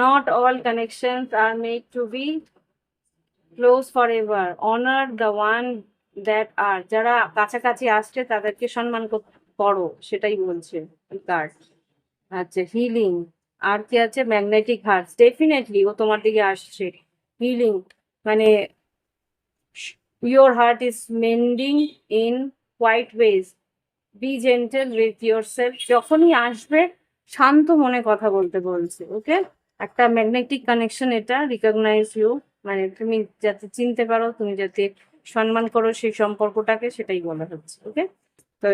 Speaker 1: Not all connections are made to be close forever, honour the one that are, যারা কাছাকাছি আসছে তাদেরকে সম্মান করো, সেটাই বলছে কার্ড। আচ্ছা, হিলিং, আর কি আছে, ম্যাগনেটিক হার্টস, ডেফিনেটলি ও তোমার দিকে আসছে। হিলিং মানে your heart is mending in quiet ways, be gentle with yourself, যখনই আসবে শান্ত মনে কথা বলতে বলছে। ওকে, একটা ম্যাগনেটিক কানেকশন, এটা রিকগনাইজ ইউ, মানে তুমি যাতে চিনতে পারো, তুমি যাতে সম্মান করো সেই সম্পর্কটাকে, সেটাই বলা হচ্ছে। ওকে, তো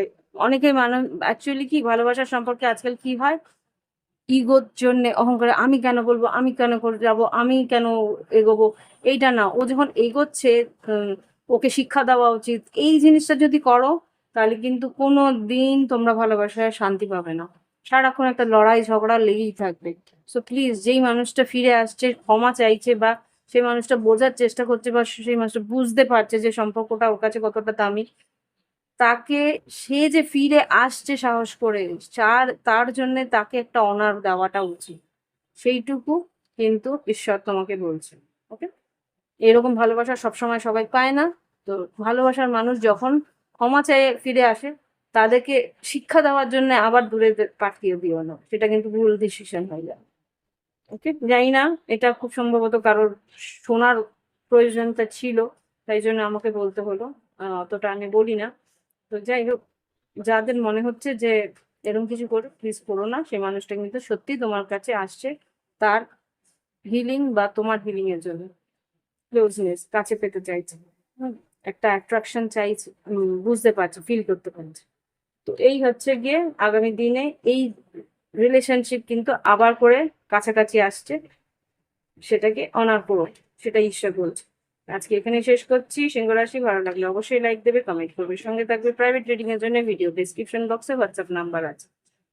Speaker 1: অনেকে মানুষ অ্যাকচুয়ালি কি ভালোবাসার সম্পর্কে আজকাল কি হয়, ইগোর জন্য অহংকারে, আমি কেন বলবো, আমি কেন করে যাবো, আমি কেন এগোবো, এইটা না, ও যখন এগোচ্ছে ওকে শিক্ষা দেওয়া উচিত। এই জিনিসটা যদি করো তাহলে কিন্তু কোনো দিন তোমরা ভালোবাসায় শান্তি পাবে না, সারাক্ষণ একটা লড়াই ঝগড়া লেগেই থাকবে। সো প্লিজ, যেই মানুষটা ফিরে আসছে ক্ষমা চাইছে, বা সেই মানুষটা বোঝার চেষ্টা করছে, বা সেই মানুষটা বুঝতে পারছে যে সম্পর্কটা ওর কাছে কতটা দামি, তাকে, সে যে ফিরে আসছে সাহস করে, তার জন্য তাকে একটা অনার দেওয়াটা উচিত, সেইটুকু কিন্তু ঈশ্বর তোমাকে বলছে। ওকে, এরকম ভালোবাসা সবসময় সবাই পায় না। তো ভালোবাসার মানুষ যখন ক্ষমা চেয়ে ফিরে আসে, তাদেরকে শিক্ষা দেওয়ার জন্য আবার দূরে পাঠিয়ে দিও না, সেটা কিন্তু ভুল ডিসিশন হয়ে যায়। ওকে, জানি না, এটা খুব সম্ভবত কারোর শোনার প্রয়োজনটা ছিল, তাই জন্য আমাকে বলতে হলো। অতটা আমি বলি না। তো যাই হোক, যাদের মনে হচ্ছে যে এরকম কিছু করো, প্লিজ করো না। সেই মানুষটা কিন্তু সত্যি তোমার কাছে আসছে তার হিলিং বা তোমার হিলিং এর জন্য, ক্লোজনেস কাছে পেতে চাইছে। একটা অ্যাট্রাকশন চাইছে, বুঝতে পারছে, ফিল করতে পারছে। তো এই হচ্ছে গিয়ে আগামী দিনে এই রিলেশনশিপ কিন্তু আবার করে কাছাকাছি আসছে, সেটাকে অনার করো, সেটা ঈশ্বর বলছে। আজকে এখানে শেষ করছি। সিংহ রাশি ভালো লাগলে অবশ্যই লাইক দেবে, কমেন্ট করবে, সঙ্গে থাকবে। প্রাইভেট রিডিং এর জন্য ভিডিও ডেসক্রিপশন বক্সে হোয়াটসঅ্যাপ নাম্বার আছে।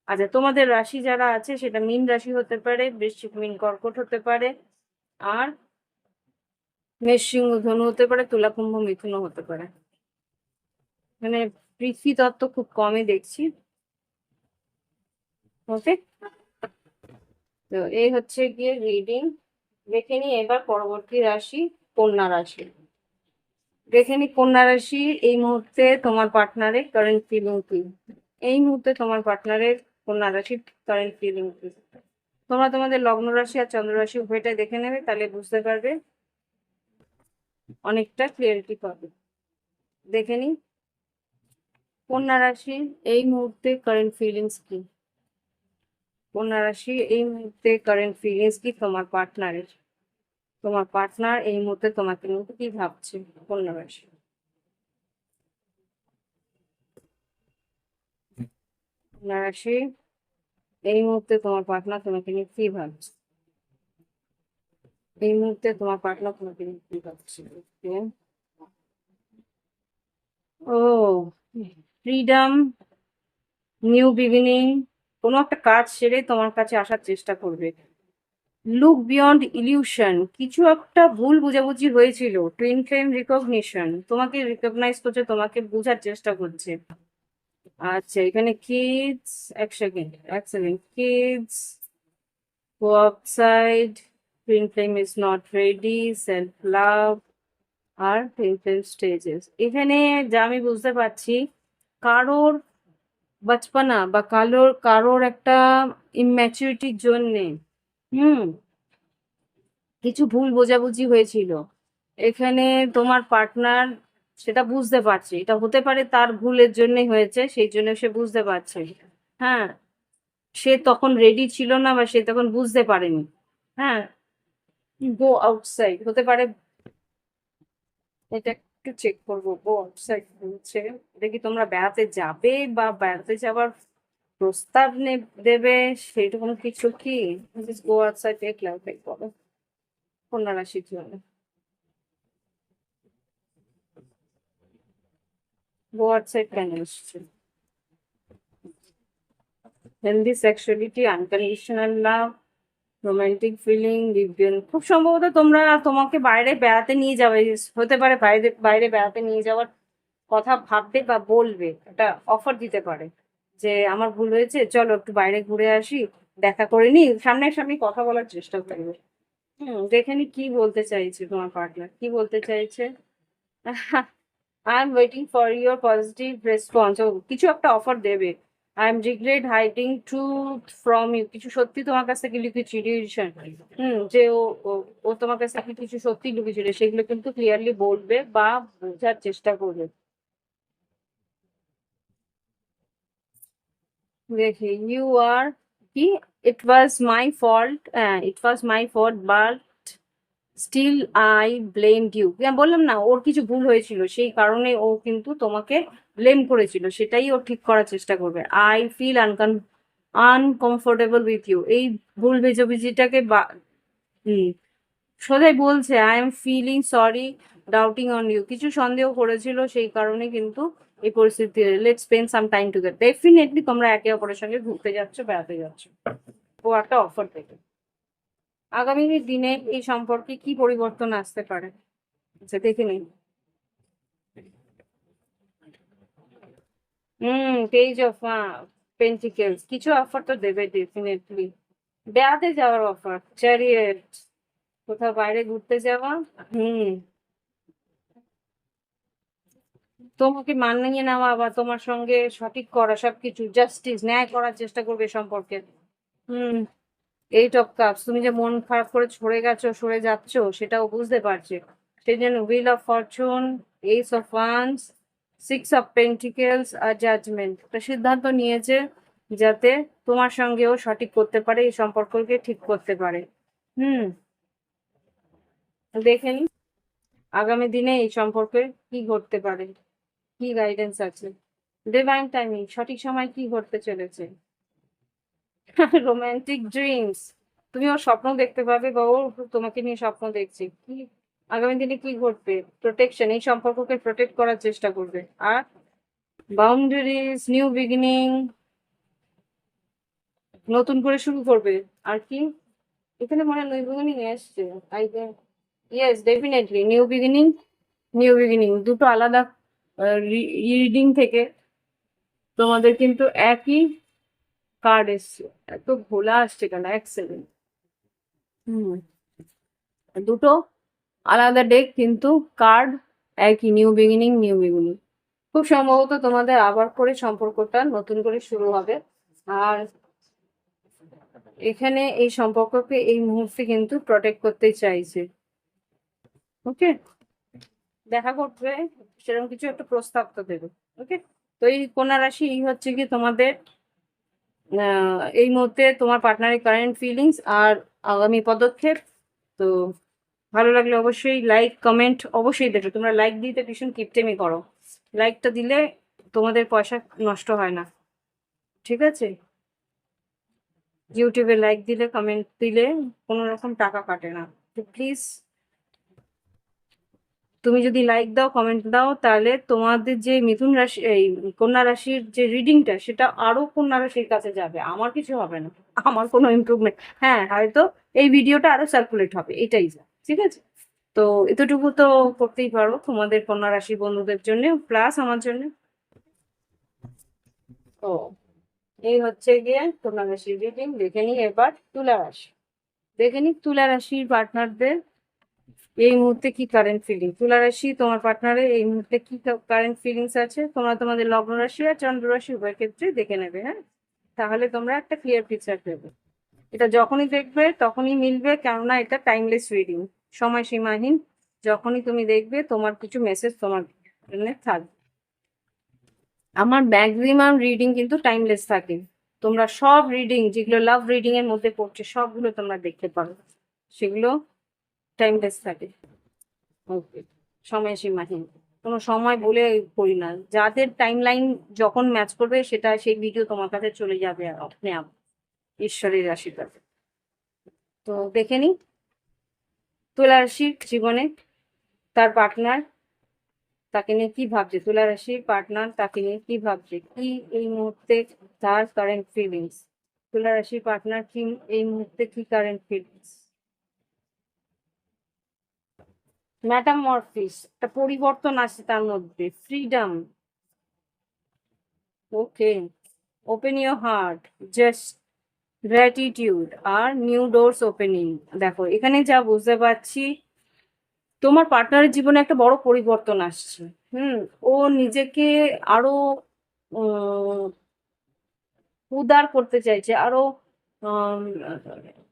Speaker 1: আচ্ছা, তোমাদের রাশি যারা আছে সেটা মীন রাশি হতে পারে, বৃশ্চিক, মীন, কর্কট হতে পারে, আর মেষ, সিংহ, ধনু হতে পারে, তুলা, কুম্ভ, মিথুনও হতে পারে। মানে পৃথ্বী তত্ত্ব খুব কমই দেখছি। ওকে, তো এই হচ্ছে গিয়ে রিডিং। দেখে নি এবার পরবর্তী রাশি, কন্যা রাশি। দেখে নি কন্যা রাশি, এই মুহূর্তে তোমার পার্টনারের কারেন্ট ফিলিং কি, এই মুহূর্তে তোমার পার্টনারের কন্যা রাশির কারেন্ট ফিলিং কি। তোমরা তোমাদের লগ্ন রাশি আর চন্দ্র রাশি উভয়টাই দেখে নেবে, তাহলে বুঝতে পারবে, অনেকটা ক্লিয়ারিটি পাবে। দেখে নি কন্যা রাশি এই মুহূর্তে কারেন্ট ফিলিংস কি, কন্যা রাশি এই মুহূর্তে কারেন্ট ফিলিংস কি তোমার পার্টনারের। তোমার পার্টনার এই মুহূর্তে তোমাকে নিয়ে কি ভাবছে, কন্যা রাশি। কন্যা রাশি এই মুহূর্তে তোমার পার্টনার তোমাকে নিয়ে কি ভাবছে, এই মুহূর্তে তোমার পার্টনার তোমাকে নিয়ে কি ভাবছে। Okay. ও, ফ্রিডম, নিউ বিগিনিং, কোনো একটা কাজ সেরে তোমার কাছে আসার চেষ্টা করবে। লুক বিয়ন্ড ইলিউশন, কিছু একটা ভুল বোঝাবুঝি হয়েছিল, টুইন ফ্লেম রিকগনিশন, তোমাকে রিকগনাইজ করছে, তোমাকে বোঝার চেষ্টা করছে। আচ্ছা, এখানে কিডস, এক second kids, go outside, twin flame is not ready, self love, আর টুইন ফ্লেম স্টেজেস। এখানে যা আমি বুঝতে পারছি, কারোর বাচপানা বা কারোর একটা ইম্যাচুরিটির জন্যে হুম কিছু ভুল বোঝাবুঝি হয়েছিল। এখানে তোমার পার্টনার সেটা বুঝতে পারছে, এটা হতে পারে তার ভুলের জন্যই হয়েছে, সেই জন্য সে বুঝতে পারছে। হ্যাঁ, সে তখন রেডি ছিল না, বা সে তখন বুঝতে পারেনি। হ্যাঁ, গো আউটসাইড হতে পারে, এটা একটু চেক করবো। গো আউটসাইড হচ্ছে, এটা কি তোমরা বেড়াতে যাবে, বা বেড়াতে যাবার প্রস্তাব দেবে সেরকম কিছু কি? গো আউটসাইড টেক লাইফ বলো কন্যা রাশির জন্য। গো আউটসাইড কেন এসছে? Healthy sexuality, unconditional love, romantic feeling, living. খুব সম্ভবত তোমাকে বাইরে বেড়াতে নিয়ে যাবে, হতে পারে বাইরে বাইরে বেড়াতে নিয়ে যাওয়ার কথা ভাববে বা বলবে, একটা অফার দিতে পারে যে আমার ভুল হয়েছে, চলো একটু বাইরে ঘুরে আসি, দেখা করে নি, সামনাসামনি কথা বলার চেষ্টা করবে। দেখে নি কি বলতে চাইছে তোমার পার্টনার, কি বলতে চাইছে। I am waiting for your positive response. ও কিছু একটা অফার দেবে। I am regret hiding truth from you, কিছু সত্যি তোমার কাছ থেকে লুকিয়েছিল। যে ও তোমার কাছ থেকে কিছু সত্যি লুকিয়েছিল, সেগুলো কিন্তু ক্লিয়ারলি বলবে বা বোঝার চেষ্টা করবে। দেখি ইউ আর কি, it was my fault, it was my fault but still I blamed you. বললাম না, ওর কিছু ভুল হয়েছিল, সেই কারণে ও কিন্তু তোমাকে ব্লেম করেছিল, সেটাই ও ঠিক করার চেষ্টা করবে। I feel uncomfortable with you, এই ভুল ভেজাভুজিটাকে হুম, সোজাই বলছে I am feeling sorry doubting on you, কিছু সন্দেহ করেছিল, সেই কারণে কিন্তু এই পরিস্থিতি। Let's spend some time together, definitely তোমরা একে অপরের সঙ্গে ঘুরতে যাচ্ছ, বেড়াতে যাচ্ছ। ও একটা অফার দেবে। আগামী দিনে এই সম্পর্কে কি পরিবর্তন আসতে পারে, আচ্ছা দেখে নিন। পেজ অফ পেন্টিকেলস, কিছু অফার তো দেবে ডেফিনেটলি। বেড়াতে যাওয়ার অফার, চ্যারিয়েট, কোথাও বাইরে ঘুরতে যাওয়া। হুম, তোমাকে মানিয়ে নেওয়া বা তোমার সঙ্গে সঠিক করা, সবকিছু জাস্টিস, ন্যায় করার চেষ্টা করবে সম্পর্কে। হুম, এইট অফ কাপস, তুমি যে মন খারাপ করে সরে যাচ্ছ, সেটাও বুঝতে পারছে। সেই জন্য wheel of fortune, ace of wands, six of pentacles আর জাজমেন্ট, একটা সিদ্ধান্ত নিয়েছে যাতে তোমার সঙ্গেও সঠিক করতে পারে, এই সম্পর্ককে ঠিক করতে পারে। হুম, দেখে নি আগামী দিনে এই সম্পর্কে কি ঘটতে পারে, কি গাইডেন্স আছে। ডিভাইন টাইমিং, সঠিক সময় কি ঘটতে চলেছে। রোমান্টিক ড্রিমস, তুমি ওর স্বপ্ন দেখতে পাবে বা ও তোমাকে নিয়ে স্বপ্ন দেখছে। কি আগামী দিনে কি ঘটবে, প্রোটেকশন, এই সম্পর্ককে প্রোটেক্ট করার চেষ্টা করবে। আর বাউন্ডারিজ, নিউ বিগিনিং, নতুন করে শুরু করবে। আর কি এখানে মনে হয় নিউ বিগিনিং এসছে, I think. Yes, definitely new beginning. New beginning দুটো আলাদা রিডিং থেকে তোমাদের কিন্তু একই কার্ড এসছে। এত ভোলা আসছে কেন, এক সেকেন্ড। হুম, দুটো আলাদা ডেক কিন্তু কার্ড একই, নিউ বিগিনিং, নিউ বিগিনিং। খুব সম্ভবত তোমাদের আবার করে সম্পর্কটা নতুন করে শুরু হবে। আর এখানে এই সম্পর্ককে এই মুহূর্তে কিন্তু প্রটেক্ট করতে চাইছে। ওকে, দেখা করবে, সেরকম কিছু একটা প্রস্তাব তো দেবে। ওকে, তো এই কন্যা রাশি, এই হচ্ছে কি তোমাদের এই মুহূর্তে তোমার পার্টনারের কারেন্ট ফিলিংস আর আগামী পদক্ষেপ। তো ভালো লাগলে অবশ্যই লাইক কমেন্ট অবশ্যই দেবে। তোমরা লাইক দিতে ভীষণ কিপটেমি করো, লাইকটা দিলে তোমাদের পয়সা নষ্ট হয় না, ঠিক আছে? ইউটিউবে লাইক দিলে, কমেন্ট দিলে কোনো রকম টাকা কাটে না। তো প্লিজ, তুমি যদি লাইক দাও, কমেন্ট দাও, তাহলে তোমাদের যে মিথুন রাশি, এই কন্যা রাশির যে রিডিংটা, সেটা আরো কন্যা রাশির কাছে যাবে, আমার কিছু হবে না, আমার কোনো ইমপ্রুভমেন্ট। হ্যাঁ, হয়তো এই ভিডিওটা আরো সার্কুলেট হবে, এটাই যা, ঠিক আছে? তো এতটুকু তো করতেই পারো তোমাদের কন্যা রাশি বন্ধুদের জন্য, প্লাস আমার জন্য। ও, এই হচ্ছে গিয়ে কন্যা রাশির রিডিং। দেখে নি এবার তুলা রাশি। দেখে নি তুলা রাশির পার্টনারদের এই মুহূর্তে কি কারেন্ট ফিলিং। তুলা রাশি তোমার পার্টনারের এই মুহূর্তে কি কারেন্ট ফিলিংস আছে, তোমরা তোমাদের লগ্ন রাশি আর চন্দ্র রাশি উভয় ক্ষেত্রে দেখে নেবে। হ্যাঁ, তাহলে তোমরা একটা ক্লিয়ার পিকচার দেবে। এটা যখনই দেখবে তখনই মিলবে, কেননা এটা টাইমলেস রিডিং, সময়সীমাহীন। যখনই তুমি দেখবে তোমার কিছু মেসেজ তোমার জন্য থাকবে। আমার ম্যাক্সিমাম রিডিং কিন্তু টাইমলেস থাকে। তোমরা সব রিডিং যেগুলো লাভ রিডিং এর মধ্যে পড়ছে, সবগুলো তোমরা দেখতে পারো, সেগুলো টাইমলেস থাকে। ওকে, সময়সীমাহীন। কোনো সময় বলে করি না, যাদের টাইম লাইন যখন ম্যাচ করবে সেটা সেই ভিডিও তোমার কাছে চলে যাবে আপনি ঈশ্বরের আশীর্বাদ। তো দেখে নি তুলা রাশির জীবনে তার পার্টনার তাকে নিয়ে কি ভাবছে, তুলা রাশির পার্টনার তাকে নিয়ে কি ভাবছে, কি এই মুহূর্তে তার কারেন্ট ফিলিংস, তুলা রাশির পার্টনার কি এই মুহূর্তে কি কারেন্ট ফিলিংস। ম্যাটামরফিস, একটা পরিবর্তন আছে তার মধ্যে, freedom. Okay, open your heart, just gratitude আর নিউ ডোরস ওপেনিং। দেখো এখানে যা বুঝতে পারছি, তোমার পার্টনারের জীবনে একটা বড় পরিবর্তন আসছে। হুম, ও নিজেকে আরো উম, উদার করতে চাইছে, আরো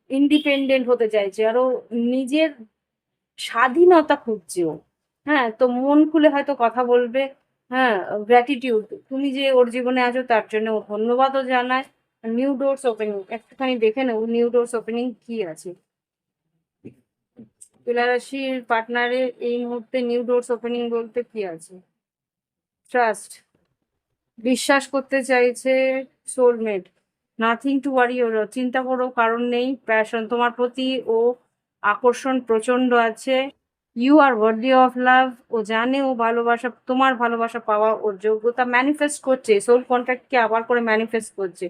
Speaker 1: ইন্ডিপেন্ডেন্ট হতে চাইছে, আরো নিজের স্বাধীনতা খুঁজছে ও। হ্যাঁ, তো মন খুলে হয়তো কথা বলবে। হ্যাঁ, গ্র্যাটিটিউড, তুমি যে ওর জীবনে আছো তার জন্য ও ধন্যবাদও জানায়। নিউ ডোরস ওপেনিং, একটুখানি দেখে নেব নিউ ডোরস ওপেনিং কি আছে। তুলা রাশির পার্টনারের এই মুহূর্তে নিউ ডোরস ওপেনিং বলতে কি আছে। ট্রাস্ট, বিশ্বাস করতে চাইছে সোলমেট। নাথিং টু ওয়ারি, ওর চিন্তা করো কারণ নেই। প্যাশন তোমার প্রতি ও আকর্ষণ প্রচন্ড আছে। You are worthy of love, ও জানে ও ভালোবাসা, তোমার ভালোবাসা পাওয়া ওর যোগ্যতা। ম্যানিফেস্ট করছে, সোল কন্ট্রাক্টকে আবার করে ম্যানিফেস্ট করছে।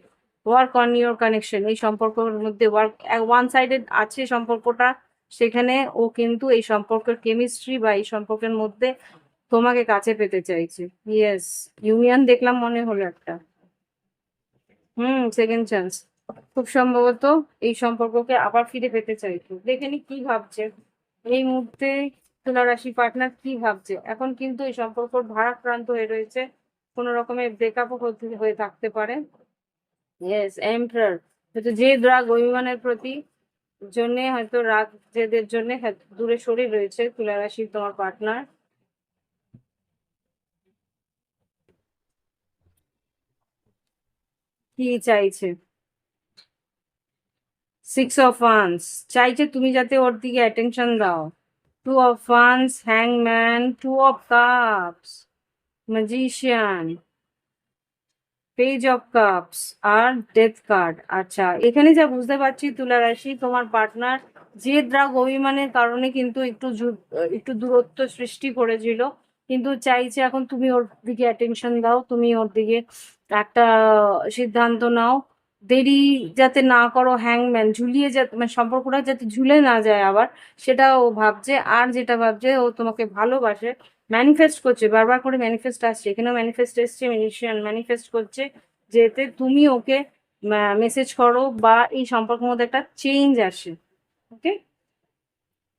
Speaker 1: ওয়ার্ক অন ইউর কানেকশন, এই সম্পর্কের মধ্যে ওয়ার্ক, ওয়ান সাইডেড আছে সম্পর্কটা, সেখানে ও কিন্তু এই সম্পর্কের কেমিস্ট্রি বা এই সম্পর্কের মধ্যে তোমাকে কাছে পেতে চাইছে। ইয়েস, ইউনিয়ন দেখলাম মনে হলো একটা। সেকেন্ড চান্স, খুব সম্ভবত এই সম্পর্ককে আবার ফিরে পেতে চাইছে। দেখে নি কি ভাবছে এই মুহূর্তে তুলা রাশি পার্টনার, কি ভাবছে। এখন কিন্তু এই সম্পর্ক ভারাক্রান্ত হয়ে রয়েছে, কোনো রকমের ব্রেকআপও হয়ে থাকতে পারে। ইয়েস, এম্পারার, হয়তো যে রাগ অভিমানের প্রতি জন্যে, হয়তো রাগ জেদের জন্য দূরে সরে রয়েছে তুলা রাশির তোমার পার্টনার। কি চাইছে, সিক্স অফ ওয়ান্স, চাইছে তুমি যাতে ওর দিকে অ্যাটেনশন দাও। টু অফ ওয়ান্স, হ্যাংম্যান, two of cups, magician, page of cups আর ডেথ কার্ড। আচ্ছা, এখানে যা বুঝতে পারছি তুলা রাশি তোমার পার্টনার যে রাগ অভিমানের কারণে কিন্তু একটু দূরত্ব সৃষ্টি করেছিল, কিন্তু চাইছে এখন তুমি ওর দিকে অ্যাটেনশন দাও, তুমি ওর দিকে একটা সিদ্ধান্ত নাও, দেরি যাতে না করো। হ্যাংম্যান, ঝুলিয়ে যাতে, মানে সম্পর্কটা যাতে ঝুলে না যায় আবার, সেটা ও ভাবছে। আর যেটা ভাবছে, ও তোমাকে ভালোবাসে, ম্যানিফেস্ট করছে, বারবার করে ম্যানিফেস্ট আসছে, এখানেও ম্যানিফেস্ট এসছে, ম্যাজিশিয়ান ম্যানিফেস্ট করছে যেতে তুমি ওকে মেসেজ করো বা এই সম্পর্কের মধ্যে একটা চেঞ্জ আসে। ওকে,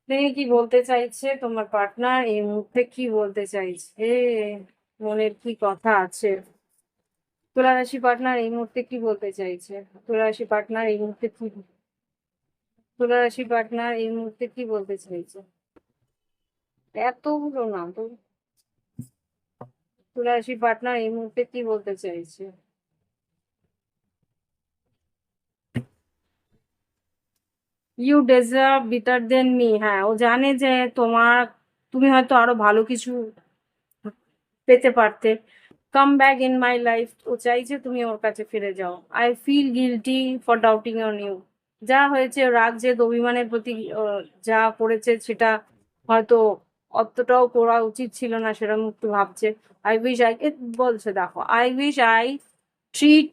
Speaker 1: দেখি কি বলতে চাইছে তোমার পার্টনার এই মুহূর্তে, কি বলতে চাইছে, মনের কি কথা আছে। তুলা রাশি পার্টনার এই মুহূর্তে কি বলতে চাইছে, তুলা রাশি পার্টনার এই মুহূর্তে কি, তুলা রাশি পার্টনার এই মুহূর্তে কি বলতে চাইছে। এতগুলো না তো, তুলা রাশি পার্টনার এই মুহূর্তে কি বলতে চাইছে। You deserve better than me, হ্যাঁ ও জানে যে তোমার, তুমি হয়তো আরো ভালো কিছু পেতে পারতে। Come back in my life, ও চাইছে তুমি ওর কাছে ফিরে যাও। I feel guilty for doubting on you, যা হয়েছে রাগ জেদ অভিমানের প্রতি যা করেছে সেটা হয়তো অতটাও করা উচিত ছিল না, সেরকম একটু ভাবছে। আই উইশ আই, বলছে দেখো, I wish I treat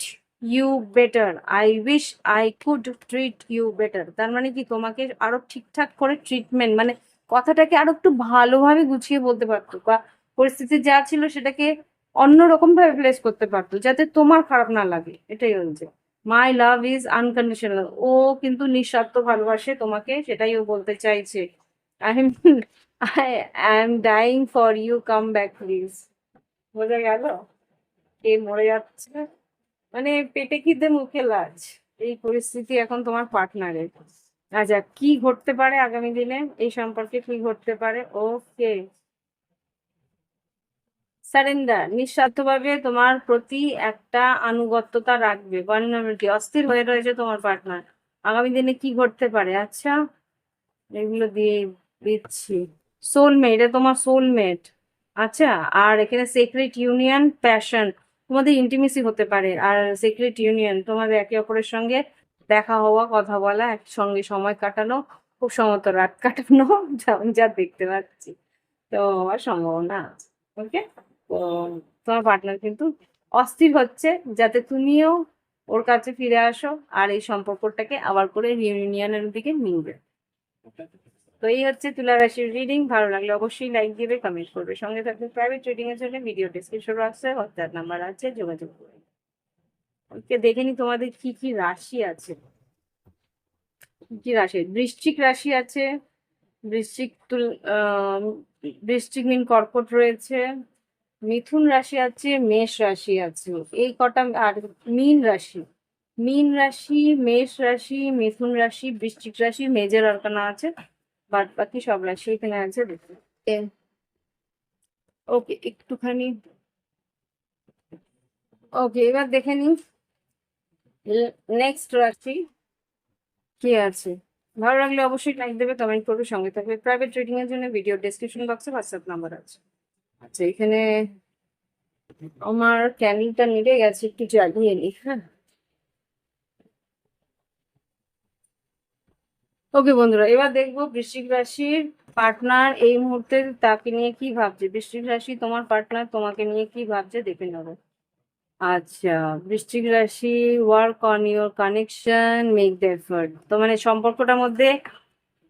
Speaker 1: you better, I wish I could treat you better. তার মানে কি, তোমাকে আরো ঠিকঠাক করে ট্রিটমেন্ট, মানে কথাটাকে আরো একটু ভালোভাবে গুছিয়ে বলতে পারতো, বা পরিস্থিতি যা ছিল সেটাকে অন্যরকম ভাবে প্লেস করতে পারতো যাতে তোমার খারাপ না লাগে। এটাই হচ্ছে মাই লাভ ইজ আনকন্ডিশনাল, ও কিন্তু নিঃস্বার্থ ভালোবাসে তোমাকে, সেটাই ও বলতে চাইছে। I am I am dying for you, come back please. বোঝা গেল, কে মরে যাচ্ছে, মানে পেটে খিদে মুখে লাজ, এই পরিস্থিতি এখন তোমার পার্টনারের। আচ্ছা, কি ঘটতে পারে আগামী দিনে এই সম্পর্কে, কি ঘটতে পারে। ওকে, সারেন্ডার, নিঃস্বার্থভাবে তোমার প্রতি একটা আনুগত্যতা রাখবে। vulnerability, অস্থির হয়ে রয়েছে তোমার পার্টনার, আগামী দিনে কি ঘটতে পারে। আচ্ছা, এগুলো দিয়ে দিচ্ছি। সোলমেট, এটা তোমার সোলমেট, আচ্ছা, আর এখানে সিক্রেট ইউনিয়ন, প্যাশন, তোমাদের ইন্টিমেসি হতে পারে। আর সিক্রেট ইউনিয়ন, তোমাদের একে অপরের সঙ্গে দেখা হওয়া, কথা বলা, একসঙ্গে সময় কাটানো, খুব সম্ভবত রাত কাটানো, যা আমি যা দেখতে পাচ্ছি। তো হওয়ার সম্ভাবনা আছে। ওকে, তো তোমার পার্টনার কিন্তু অস্থির হচ্ছে যাতে তুমিও ওর কাছে ফিরে আসো আর এই সম্পর্কটাকে আবার করে রিউনিয়নের দিকে নিয়ে। তো এই হচ্ছে তুলা রাশির রিডিং। ভালো লাগলে অবশ্যই লাইক দিবে, কমেন্ট করবে, সঙ্গে থাকবে প্রাইভেট রিডিং এর জন্য ভিডিও ডেসক্রিপশন আছে, হোয়াটসঅ্যাপ নাম্বার আছে, যোগাযোগ করবে। ওকে, দেখে নি তোমাদের কি কি রাশি আছে। কি কি রাশি? বৃশ্চিক রাশি আছে, বৃশ্চিক তুল বৃশ্চিক মিন কর্কট রয়েছে, মিথুন রাশি আছে, মেষ রাশি আছে, এই কটা। আর মীন রাশি, মীন রাশি, মেষ রাশি, মিথুন রাশি, বৃশ্চিক রাশি, মেজর আরকানা আছে, বাদ বাকি সব রাশি এখানে আছে দেখুন। ওকে, একটুখানি। ওকে, এবার দেখে নিন নেক্সট রাশি কি আছে। ভালো লাগলে অবশ্যই লাইক দেবে, কমেন্ট করবে, সঙ্গে থাকবে প্রাইভেট রিডিং এর জন্য ভিডিও ডেসক্রিপশন বক্সে হোয়াটসঅ্যাপ নাম্বার আছে। আচ্ছা, এখানে আমার ক্যান্ডেলটা নিভে গেছে, একটু জ্বালিয়ে নি। হ্যাঁ, ওকে বন্ধুরা, এবার দেখবো বৃশ্চিক রাশির পার্টনার এই মুহূর্তে তাকে নিয়ে কি ভাবছে। বৃশ্চিক রাশি তোমার পার্টনার তোমাকে নিয়ে কি ভাবছে দেখে নেবো। আচ্ছা, বৃশ্চিক রাশি, work on your connection, make the effort. তো মানে সম্পর্কটার মধ্যে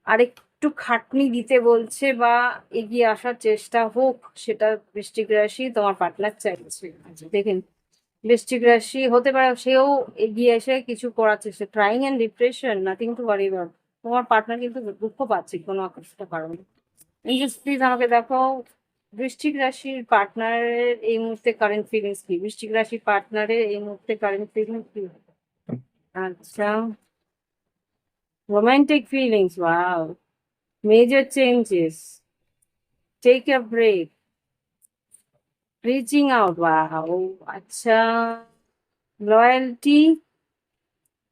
Speaker 1: আরেকটু খাটনি দিতে বলছে বা এগিয়ে আসার চেষ্টা হোক, সেটা বৃশ্চিক রাশি তোমার পার্টনার চাইছে। আচ্ছা দেখেন, বৃশ্চিক রাশি হতে পারে সেও এগিয়ে এসে কিছু করার চেষ্টা, trying and depression, nothing to worry about. তোমার পার্টনার কিন্তু দুঃখ পাচ্ছে কোনো একটা কারণে। প্লিজ আমাকে দেখো, বৃশ্চিক রাশির পার্টনারের এই মুহূর্তে কারেন্ট ফিলিংস কি? বৃশ্চিক রাশির পার্টনারের এই মুহূর্তে কারেন্ট ফিলিংস কি? আচ্ছা, romantic feelings, wow, major changes, take a break, reaching out, wow. আচ্ছা, লয়্যালটি,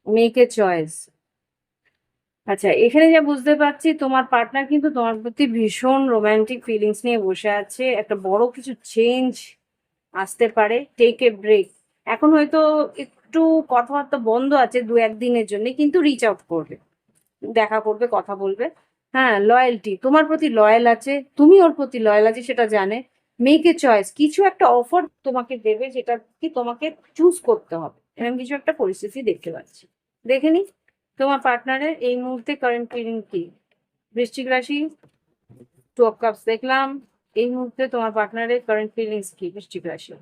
Speaker 1: মেক এ চয়েস। আচ্ছা, এখানে যা বুঝতে পারছি তোমার পার্টনার কিন্তু তোমার প্রতি ভীষণ রোমান্টিক ফিলিংস নিয়ে বসে আছে। একটা বড় কিছু চেঞ্জ আসতে পারে, টেক এ ব্রেক। এখন হয়তো একটু কথাবার্তা বন্ধ আছে দু একদিনের জন্য, কিন্তু রিচ আউট করবে, দেখা করবে, কথা বলবে। হ্যাঁ, লয়্যালটি, তোমার প্রতি লয়াল আছে, তুমি ওর প্রতি লয়াল আছে সেটা জানে। মেক এ চয়েস, কিছু একটা অফার তোমাকে দেবে যেটা কি তোমাকে চুজ করতে হবে, এরকম কিছু একটা পরিস্থিতি দেখতে পাচ্ছি। দেখে নি তোমার পার্টনারের এই মুহূর্তে কারেন্ট ফিলিং কি। বৃশ্চিক রাশি, টু অফ কাপস দেখলাম। এই মুহূর্তে তোমার পার্টনারের কারেন্ট ফিলিংস কি বৃশ্চিক রাশি?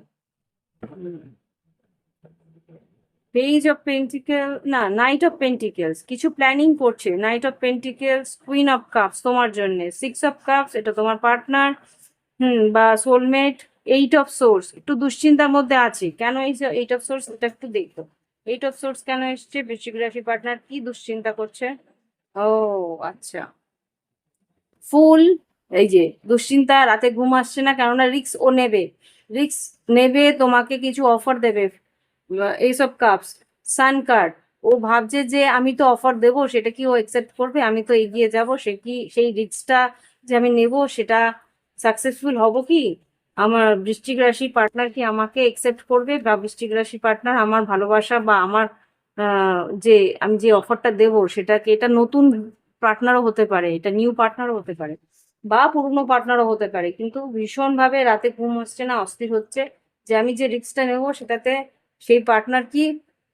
Speaker 1: পেজ অফ পেন্টিকেল, না, নাইট অফ পেন্টিকেলস, কিছু প্ল্যানিং করছে। Night of pentacles, queen of cups তোমার জন্য, সিক্স অফ কাপস এটা তোমার পার্টনার, বা সোলমেট। এইট অফ সোর্স, একটু দুশ্চিন্তার মধ্যে আছে। কেন এই এইট অফ সোর্স, এটা একটু দেখতো। এইট অফ সোর্স কেন এসছে? বৃশ্চিক রাশি পার্টনার কি দুশ্চিন্তা করছে? ও আচ্ছা, ফুল। এই যে দুশ্চিন্তা, রাতে ঘুম আসছে না, কেননা রিক্স ও নেবে, রিক্স নেবে, তোমাকে কিছু অফার দেবে। এইসব কাপস, সান কার্ড, ও ভাবছে যে আমি তো অফার দেবো, সেটা কি ও একসেপ্ট করবে? আমি তো এগিয়ে যাব, সে কি সেই রিস্কটা যে আমি নেব সেটা সাকসেসফুল হব কি? আমার বৃশ্চিক রাশি পার্টনার কি আমাকে একসেপ্ট করবে, বা বৃশ্চিক রাশি পার্টনার আমার ভালোবাসা বা আমার যে আমি যে অফারটা দেবো সেটাকে, এটা নতুন পার্টনারও হতে পারে, এটা নিউ পার্টনারও হতে পারে, বা পুরনো পার্টনারও হতে পারে, কিন্তু ভীষণভাবে রাতে ঘুম হচ্ছে না, অস্থির হচ্ছে যে আমি যে রিস্কটা নেবো সেটাতে সেই পার্টনার কি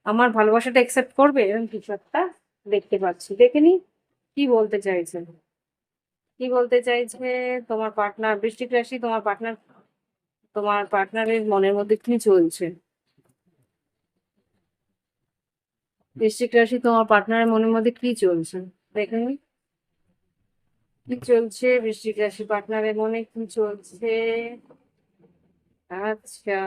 Speaker 1: আমার ভালোবাসাটা একসেপ্ট করবে, এরকম কিছু একটা দেখতে পাচ্ছি। দেখে নি কি বলতে চাইছে, কি বলতে চাইছে তোমার পার্টনার বৃশ্চিক রাশি। তোমার পার্টনার, তোমার পার্টনারের মনের মধ্যে কি চলছে? বৃশ্চিক রাশি তোমার পার্টনারের মনের মধ্যে কি চলছে দেখে নি, কি চলছে বৃশ্চিক রাশি পার্টনারের মনে, কি চলছে? আচ্ছা,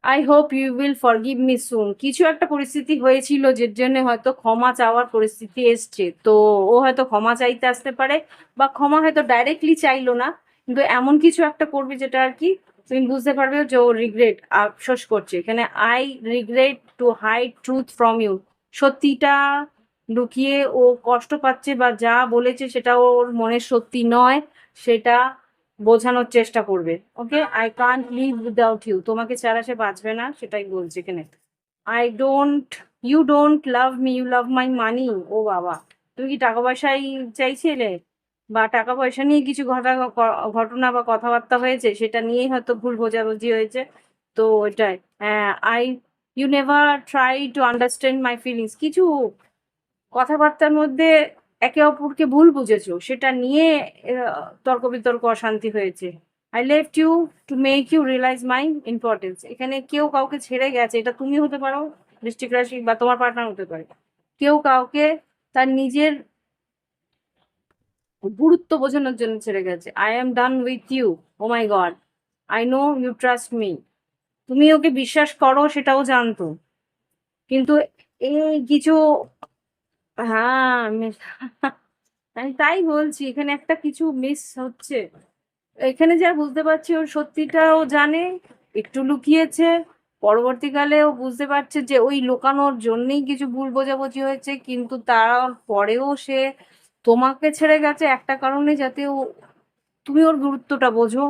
Speaker 1: I hope you will forgive me soon. কিছু একটা পরিস্থিতি হয়েছিল যের জন্য হয়তো ক্ষমা চাওয়ার পরিস্থিতি এসছে, তো ও হয়তো ক্ষমা চাইতে আসতে পারে, বা ক্ষমা হয়তো ডাইরেক্টলি চাইলো না, কিন্তু এমন কিছু একটা করবে যেটা আর কি তুমি বুঝতে পারবে যে ও রিগ্রেট, আফসোস করছে। এখানে I regret to hide truth from you, সত্যিটা লুকিয়ে ও কষ্ট পাচ্ছে বা যা বলেছে সেটা ওর মনের সত্যি নয়, সেটা বোঝানোর চেষ্টা করবে। Okay, I can't live without you, তোমাকে ছাড়া সে বাঁচবে না, সেটাই বলছে এখানে। I don't, you don't love me, you love my money. ও বাবা, তুমি কি টাকা পয়সাই চাইছিলে, বা টাকা পয়সা নিয়ে কিছু ঘটনা বা কথাবার্তা হয়েছে, সেটা নিয়েই হয়তো ভুল বোঝাবুঝি হয়েছে। তো ওইটাই, I, you never try to understand my feelings, কিছু কথাবার্তার মধ্যে একে অপরকে ভুল বুঝেছো, সেটা নিয়ে তর্ক বিতর্ক অশান্তি হয়েছে। I left you to make you realise my importance, এখানে কেউ কাউকে ছেড়ে গেছে, এটা তুমি হতে পারো বৃশ্চিক রাশি, বা তোমার পার্টনার হতে পারে। কেউ কাউকে তার নিজের গুরুত্ব বোঝানোর জন্য ছেড়ে গেছে। I am done with you, oh my God, I know you trust me, তুমি ওকে বিশ্বাস করো সেটাও জানতো, কিন্তু এই কিছু, হ্যাঁ আমি তাই বলছি, এখানে একটা কিছু মিস হচ্ছে। এখানে যা বুঝতে পারছি, ওর সত্যিটা ও জানে, একটু লুকিয়েছে, পরবর্তীকালে ও বুঝতে পারছে যে ওই লুকানোর জন্যই কিছু ভুল বোঝাবুঝি হয়েছে, কিন্তু তারপরেও সে তোমাকে ছেড়ে গেছে একটা কারণে, যাতে ও, তুমি ওর গুরুত্বটা বোঝো।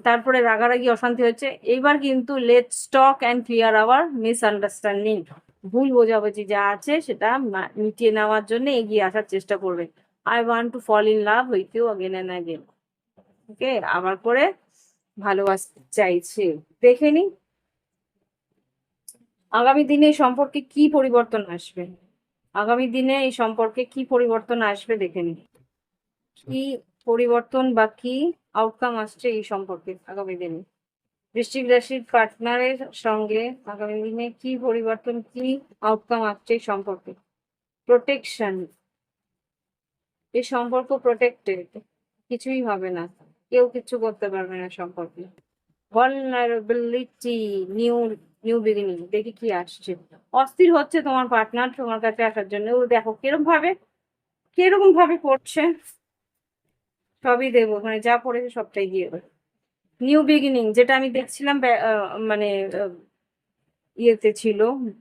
Speaker 1: তারপরে রাগারাগি অশান্তি হচ্ছে, এইবার কিন্তু let's talk and clear our misunderstanding, ভুল বোঝাবুঝি যা আছে সেটা মিটিয়ে নেওয়ার জন্য এগিয়ে আসার চেষ্টা করবে। I want to fall in love with you again and again. Okay, আবার করে ভালোবাসতে চাইছে। দেখে নি আগামী দিনে এই সম্পর্কে কি পরিবর্তন আসবে, আগামী দিনে এই সম্পর্কে কি পরিবর্তন আসবে, দেখে নি কি পরিবর্তন বা কি আউটকাম আসছে এই সম্পর্কে আগামী দিনে। বৃশ্চিক রাশির পার্টনারের সঙ্গে আগামী দিনে কি পরিবর্তন, কি আউটকাম আসছে এই সম্পর্কে। প্রোটেকশন, এই সম্পর্ক প্রোটেক্টেড, কিছুই হবে না, কেউ কিছু করতে পারবে না সম্পর্কে। ভালনারেবিলিটি, নিউ নিউ বিগিনিং, দেখি কি আসছে। অস্থির হচ্ছে তোমার পার্টনার তোমার কাছে আসার জন্য, ও দেখো কিরকম ভাবে পড়ছে, সবই দেবো, মানে যা পড়েছে সবটাই দিয়ে দেবো। নিউ বিগিনিং, যেটা আমি দেখছিলাম মানে ইয়েতে ছিল,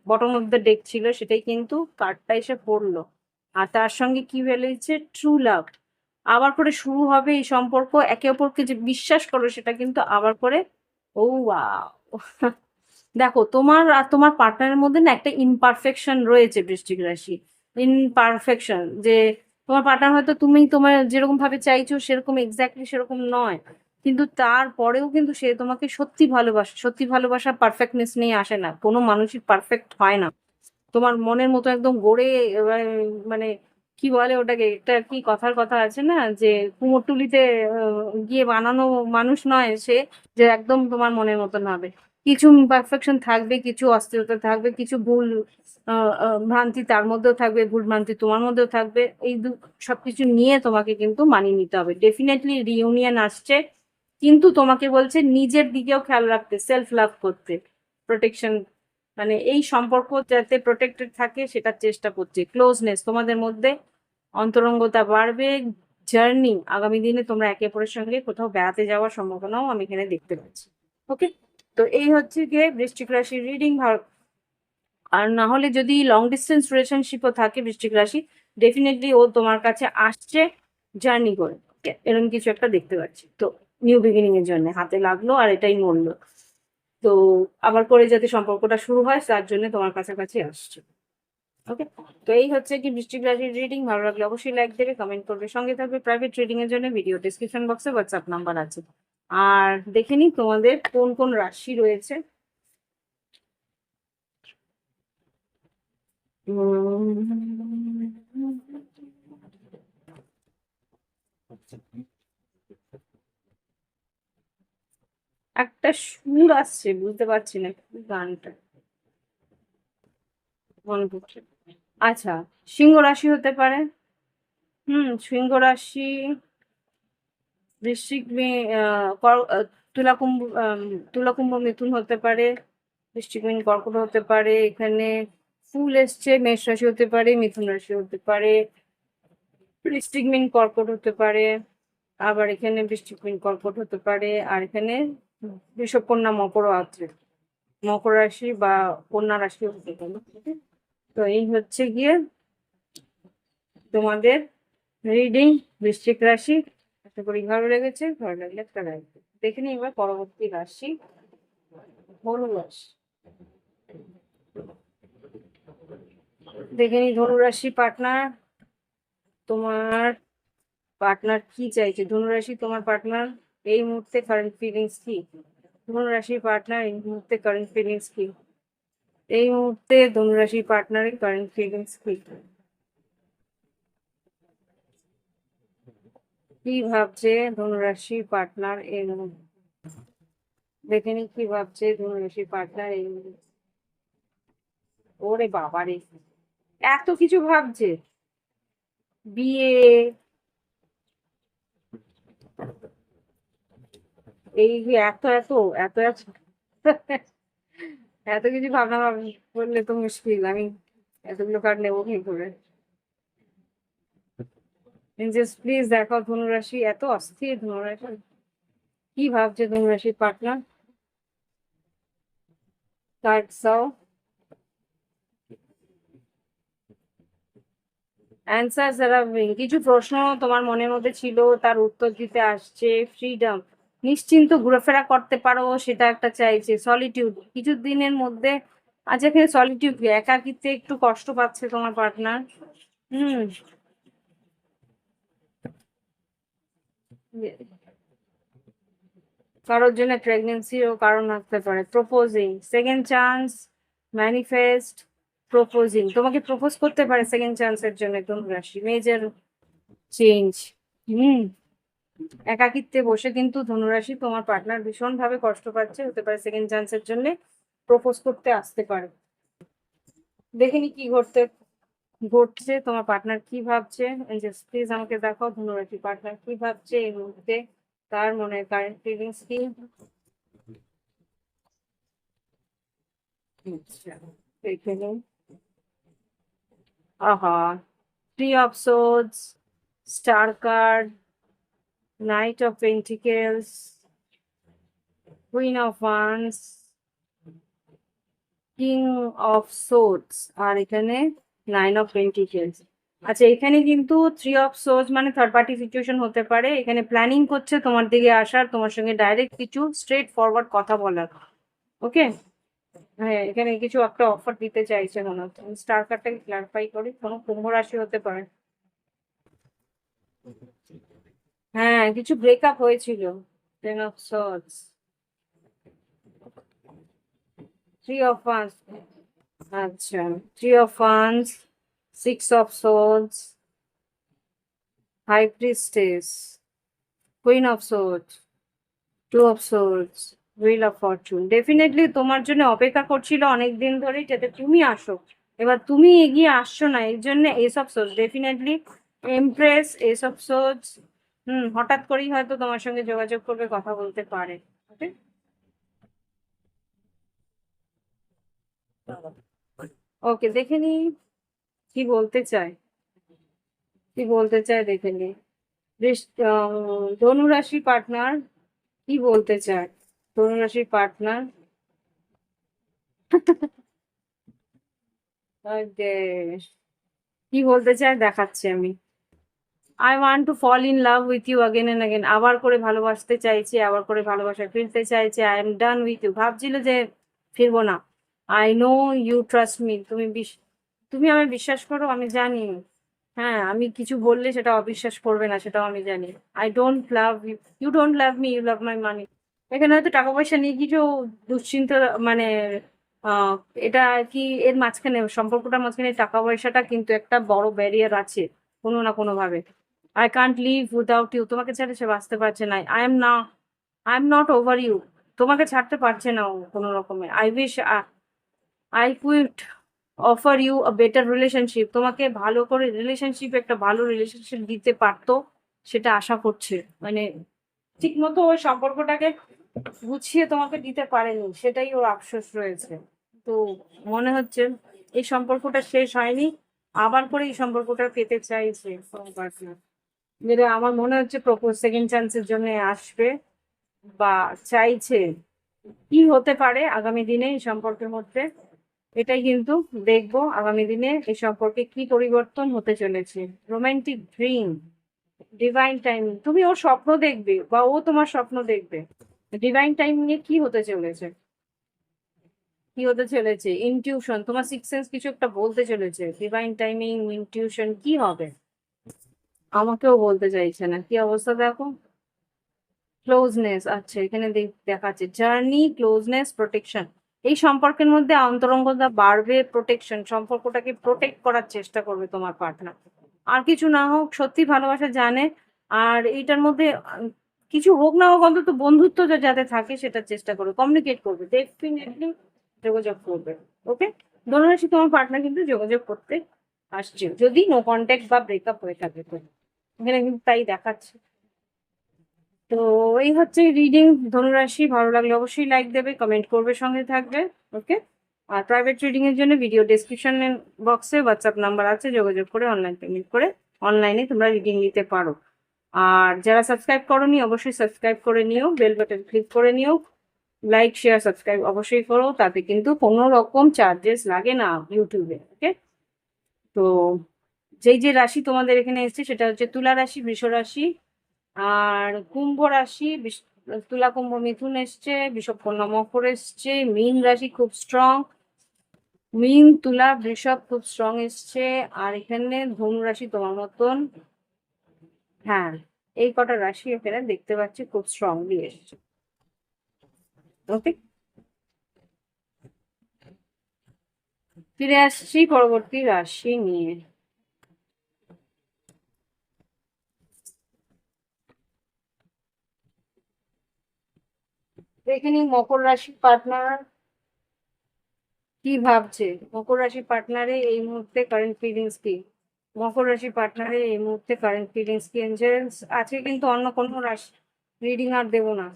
Speaker 1: বটম অফ দ্য ডেক ছিল, সেটাই কিন্তু কার্ডটা এসে পড়লো। আর তার সঙ্গে কি বেরিয়েছে, ট্রু লাভ, আবার করে শুরু হবে এই সম্পর্ক, একে অপরকে যে বিশ্বাস করো সেটা কিন্তু আবার করে। ও ওয়াও দেখো, তোমার আর তোমার পার্টনারের মধ্যে না একটা ইমপারফেকশন রয়েছে বৃশ্চিক রাশি, ইমপারফেকশন, যে তোমার পার্টনার হয়তো তুমি তোমার যেরকম ভাবে চাইছো সেরকম এক্স্যাক্টলি সেরকম নয়, কিন্তু তারপরেও কিন্তু সে তোমাকে সত্যি ভালোবাসে। সত্যি ভালোবাসা পারফেক্টনেস নিয়ে আসে না, কোনো মানুষই পারফেক্ট হয় না। তোমার মনের মতো একদম গড়ে মানে কি বলে ওটাকে, একটা কি কথার কথা আছে না, যে কুমোরটুলিতে গিয়ে বানানো মানুষ নয় সে, যে একদম তোমার মনের মতন হবে। কিছু পারফেকশন থাকবে, কিছু অস্থিরতা থাকবে, কিছু ভুল ভ্রান্তি তার মধ্যেও থাকবে, ভুল ভ্রান্তি তোমার মধ্যেও থাকবে। এই সবকিছু নিয়ে তোমাকে কিন্তু মানিয়ে নিতে হবে। ডেফিনেটলি রিইউনিয়ন আসছে, কিন্তু তোমাকে বলছে নিজের দিকেও খেয়াল রাখতে, সেলফ লাভ করতে, প্রোটেকশন, মানে এই সম্পর্ক যাতে প্রোটেক্টেড থাকে সেটার চেষ্টা করছে। ক্লোজনেস তোমাদের মধ্যে, অন্তরঙ্গতা বাড়বে। জার্নি, আগামী দিনে তোমরা একে অপরের সঙ্গে কোথাও বেড়াতে যাওয়ার সম্ভাবনাও আমি এখানে দেখতে পাচ্ছি। ওকে, তো এই হচ্ছে গিয়ে বৃশ্চিক রাশির রিডিং। আর না হলে যদি লং ডিস্টেন্স রিলেশনশিপও থাকে বৃশ্চিক রাশি, ডেফিনেটলি ও তোমার কাছে আসছে জার্নি করে। এরকম কিছু একটা দেখতে পাচ্ছি, তো নিউ বিগিনিং এর জন্য হাতে লাগলো আর এটাই মরলো। তো আবার করে যাতে সম্পর্কটা শুরু হয় তার জন্য তোমার কাছাকাছি আসছে। ওকে, তো এই হচ্ছে কি বৃশ্চিক রাশির রিডিং। ভালো লাগলে অবশ্যই লাইক দেবে, কমেন্ট করবে, সঙ্গে থাকবে। প্রাইভেট রিডিং এর জন্য ভিডিও ডিসক্রিপশন বক্সে হোয়াটসঅ্যাপ নাম্বার আছে। আর দেখে নিই তোমাদের কোন কোন রাশি রয়েছে। একটা সুর আসছে, বুঝতে পারছি না কি গানটা, মনে পড়ছে। আচ্ছা, সিংহ রাশি হতে পারে। সিংহ রাশি, বৃশ্চিক তুলা কুম্ভ, তুলা কুম্ভ মিথুন হতে পারে, বৃশ্চিক মীন কর্কট হতে পারে। এখানে ফুল এসছে, মেষ রাশি হতে পারে, মিথুন রাশি হতে পারে, বৃশ্চিক মীন কর্কট হতে পারে, আবার এখানে বৃশ্চিক মীন কর্কট হতে পারে, আর এখানে বৃষভ কন্যা মকরও আছে, মকর রাশি বা কন্যা রাশি হতে পারে। তো এই হচ্ছে গিয়ে তোমাদের রিডিং বৃশ্চিক রাশি। আশা করি ভালো লেগেছে, ভালো লাগলে একটা লাইক দেখে নিই। এবার পরবর্তী রাশি ধনু রাশি দেখে নিই। ধনু রাশি পার্টনার, তোমার পার্টনার কি চাইছে? ধনুরাশি তোমার পার্টনার এই মুহূর্তে কারেন্ট ফিলিংস কি? ধনুরাশি পার্টনার এই মুহূর্তে কারেন্ট ফিলিংস কি? এই মুহূর্তে ধনুরাশি পার্টনারের কারেন্ট ফিলিংস কি? কি ভাবছে ধনুরাশি পার্টনার এই মুহূর্তে? দেখে নি কি ভাবছে ধনুরাশি পার্টনার এই মুহূর্তে। ওরে বাবারে, এত কিছু ভাবছে! বিয়ে, এই যে এত এত এত এত এত কিছু ভাবনা ভাবনা করলে তো মুশকিল। আমি এতগুলো কার্ড নেবো কি করে? জাস্ট প্লিজ দেখো ধনুরাশি, এত অস্থির ধনুরাশি কি ভাবছে ধনুরাশির পার্টনার। কার্ড দাও, অ্যান্সার অ্যারাইভিং। কিছু প্রশ্ন তোমার মনের মধ্যে ছিল, তার উত্তর দিতে আসছে। ফ্রিডম, নিশ্চিন্ত ঘোরাফেরা করতে পারো, সেটা একটা চাইছে। সলিটিউড, কিছু দিনের মধ্যে আজ এখানে সলিটিউড, একাকিত্বে একটু কষ্ট পাচ্ছে তোমার পার্টনার। হুম, কারোর জন্য প্রেগনেন্সিরও কারণ আসতে পারে। Proposing, second chance, manifest, proposing. তোমাকে প্রপোজ করতে পারে সেকেন্ড চান্সের জন্য ধনু রাশি। Major change. হুম, একাকিত্বে বসে কিন্তু ধনুরাশি তোমার পার্টনার ভীষণ ভাবে কষ্ট পাচ্ছে, হতে পারে সেকেন্ড চান্সের জন্য প্রপোজ করতে আসতে পারে। দেখিনি কি ঘটছে তোমার পার্টনার কি ভাবছে। প্লিজ আমাকে দেখো ধনুরাশি পার্টনার কি ভাবছে এই মুহূর্তে, তার মনে কারেন্ট ফিলিংস কি? আচ্ছা, দেখে নিন। আহা, three of swords, star card, knight of pentacles, queen of wands, king of swords, আর এখানে নাইন অফ পেন্টিকেলস। আচ্ছা, এখানে কিন্তু থ্রি অফ সোর্ডস মানে থার্ড পার্টি সিচুয়েশন হতে পারে। এখানে প্ল্যানিং করছে তোমার দিকে আসার, তোমার সঙ্গে ডাইরেক্ট কিছু স্ট্রেট ফরওয়ার্ড কথা বলার। ওকে, হ্যাঁ, এখানে কিছু একটা অফার দিতে চাইছে মনে হচ্ছে। স্টার কার্ডটাকে ক্লারিফাই করি, কোনো কুম্ভ রাশি হতে পারে। হ্যাঁ, কিছু ব্রেকআপ হয়েছিল। Ten of swords, three of wands. আচ্ছা, three of wands, six of swords, high priestess, queen of swords, two of swords, wheel of fortune. Definitely তোমার জন্য অপেক্ষা করছিল অনেকদিন ধরেই যাতে তুমি আসো। এবার তুমি এগিয়ে আসছো না, এর জন্য এসব সোর্স ডেফিনেটলি এমপ্রেস, এসব সোর্স হঠাৎ করেই হয়তো তোমার সঙ্গে যোগাযোগ করবে, কথা বলতে পারে। ওকে, ওকে, দেখে নি কি বলতে চায়, কি বলতে চায় দেখে নি। ধনুরাশি পার্টনার কি বলতে চায়? ধনুরাশির পার্টনার কি বলতে চায় দেখাচ্ছি আমি। I want to fall in love with you again and again. আবার করে ভালোবাসতে চাইছে, আবার করে ভালোবাসা ফিরতে চাইছে। I am done with you, ভাবছিল যে ফিরবো না। I know you trust me, তুমি আমায় বিশ্বাস করো, আমি জানি। হ্যাঁ, আমি কিছু বললে সেটা অবিশ্বাস করবে না, সেটাও আমি জানি। I don't love you, you don't love me, you love my money. এখানে হয়তো টাকা পয়সা নিয়ে কিছু দুশ্চিন্তা, মানে আহ এটা আর কি, এর মাঝখানে সম্পর্কটার মাঝখানে টাকা পয়সাটা কিন্তু একটা বড় ব্যারিয়ার আছে কোনো না কোনো ভাবে। I can't live without you, তোমাকে ছাড়া সে বাঁচতে পারছে না। I am not over you, তোমাকে ছাড়তে পারছে না ও কোনো রকমে। I wish I could offer you a better relationship, তোমাকে ভালো করে রিলেশনশিপ, একটা ভালো রিলেশনশিপ দিতে পারতো, সেটা আশা করছে। মানে ঠিক মতো ওই সম্পর্কটাকে গুছিয়ে তোমাকে দিতে পারেনি, সেটাই ওর আফসোস রয়েছে। তো মনে হচ্ছে এই সম্পর্কটা শেষ হয়নি, আবার করে এই সম্পর্কটা পেতে চাইছে পার্টনার। যেটা আমার মনে হচ্ছে প্রপোজ সেকেন্ড চান্সের জন্য আসবে বা চাইছে। কি হতে পারে আগামী দিনে এই সম্পর্কের মধ্যে? এটাই কিন্তু দেখবো আগামী দিনে এই সম্পর্কে কি পরিবর্তন হতে চলেছে। রোমান্টিক ড্রিম, ডিভাইন টাইম, তুমি ওর স্বপ্ন দেখবে বা ও তোমার স্বপ্ন দেখবে। ডিভাইন টাইম নিয়ে কি হতে চলেছে, কি হতে চলেছে, ইনটিউশন, তোমার সিক্স সেন্স কিছু একটা বলতে চলেছে। ডিভাইন টাইমিং, ইনটিউশন কি হবে আমাকেও বলতে চাইছে না, কি অবস্থা দেখো। ক্লোজনেস, আচ্ছা এখানে দেখাচ্ছে জার্নি, ক্লোজনেস, প্রোটেকশন। এই সম্পর্কের মধ্যে অন্তরঙ্গতা বাড়বে, প্রোটেকশন, সম্পর্কটাকে প্রোটেক্ট করার চেষ্টা করবে তোমার পার্টনার। আর কিছু না হোক, সত্যি ভালোবাসা জানে। আর এইটার মধ্যে কিছু হোক না হোক, অন্তত বন্ধুত্ব যাতে থাকে সেটার চেষ্টা করবে, কমিউনিকেট করবে, ডেফিনেটলি যোগাযোগ করবে। ওকে, ধনুরাশি তোমার পার্টনার কিন্তু যোগাযোগ করতে আসছে, যদি নো কন্ট্যাক্ট বা ব্রেকআপ হয়ে থাকে তো। এখানে কিন্তু তাই দেখাচ্ছে। তো এই হচ্ছে রিডিং ধনুরাশি। ভালো লাগলে অবশ্যই লাইক দেবে, কমেন্ট করবে, সঙ্গে থাকবে। ওকে, আর প্রাইভেট রিডিং এর জন্য ভিডিও ডেসক্রিপশন বক্সে হোয়াটসঅ্যাপ নাম্বার আছে, যোগাযোগ করে অনলাইন পেমেন্ট করে অনলাইনে তোমরা রিডিং নিতে পারো। আর যারা সাবস্ক্রাইব করোনি অবশ্যই সাবস্ক্রাইব করে নিও, বেল বাটন ক্লিক করে নিও, লাইক শেয়ার সাবস্ক্রাইব অবশ্যই করো, তাতে কিন্তু কোনো রকম চার্জেস লাগে না ইউটিউবে। ওকে, তো যেই যে রাশি তোমাদের এখানে এসছে সেটা হচ্ছে তুলা রাশি, বৃষ রাশি আর কুম্ভ রাশি। তুলা, কুম্ভ, মিথুন এসছে, বিষব, কন্যা, মকর এসছে, মীন রাশি খুব স্ট্রং, মীন, তুলা, বৃষভ খুব স্ট্রং এসছে। আর এখানে ধনু রাশি তোমার মতন, হ্যাঁ এই কটা রাশি এখানে দেখতে পাচ্ছি খুব স্ট্রংলি এসছে। ওকে, ফিরে আসছি পরবর্তী রাশি নিয়ে। এখানে মকর রাশির পার্টনার কি ভাবছে, মকর রাশি পার্টনারে এই মুহূর্তে কারেন্ট ফিলিংস কি, মকর রাশি পার্টনারে এই মুহূর্তে কারেন্ট ফিলিংস কি। এঞ্জেলস আজকে কিন্তু অন্য কোনো রাশি রিডিং আর দেবো না।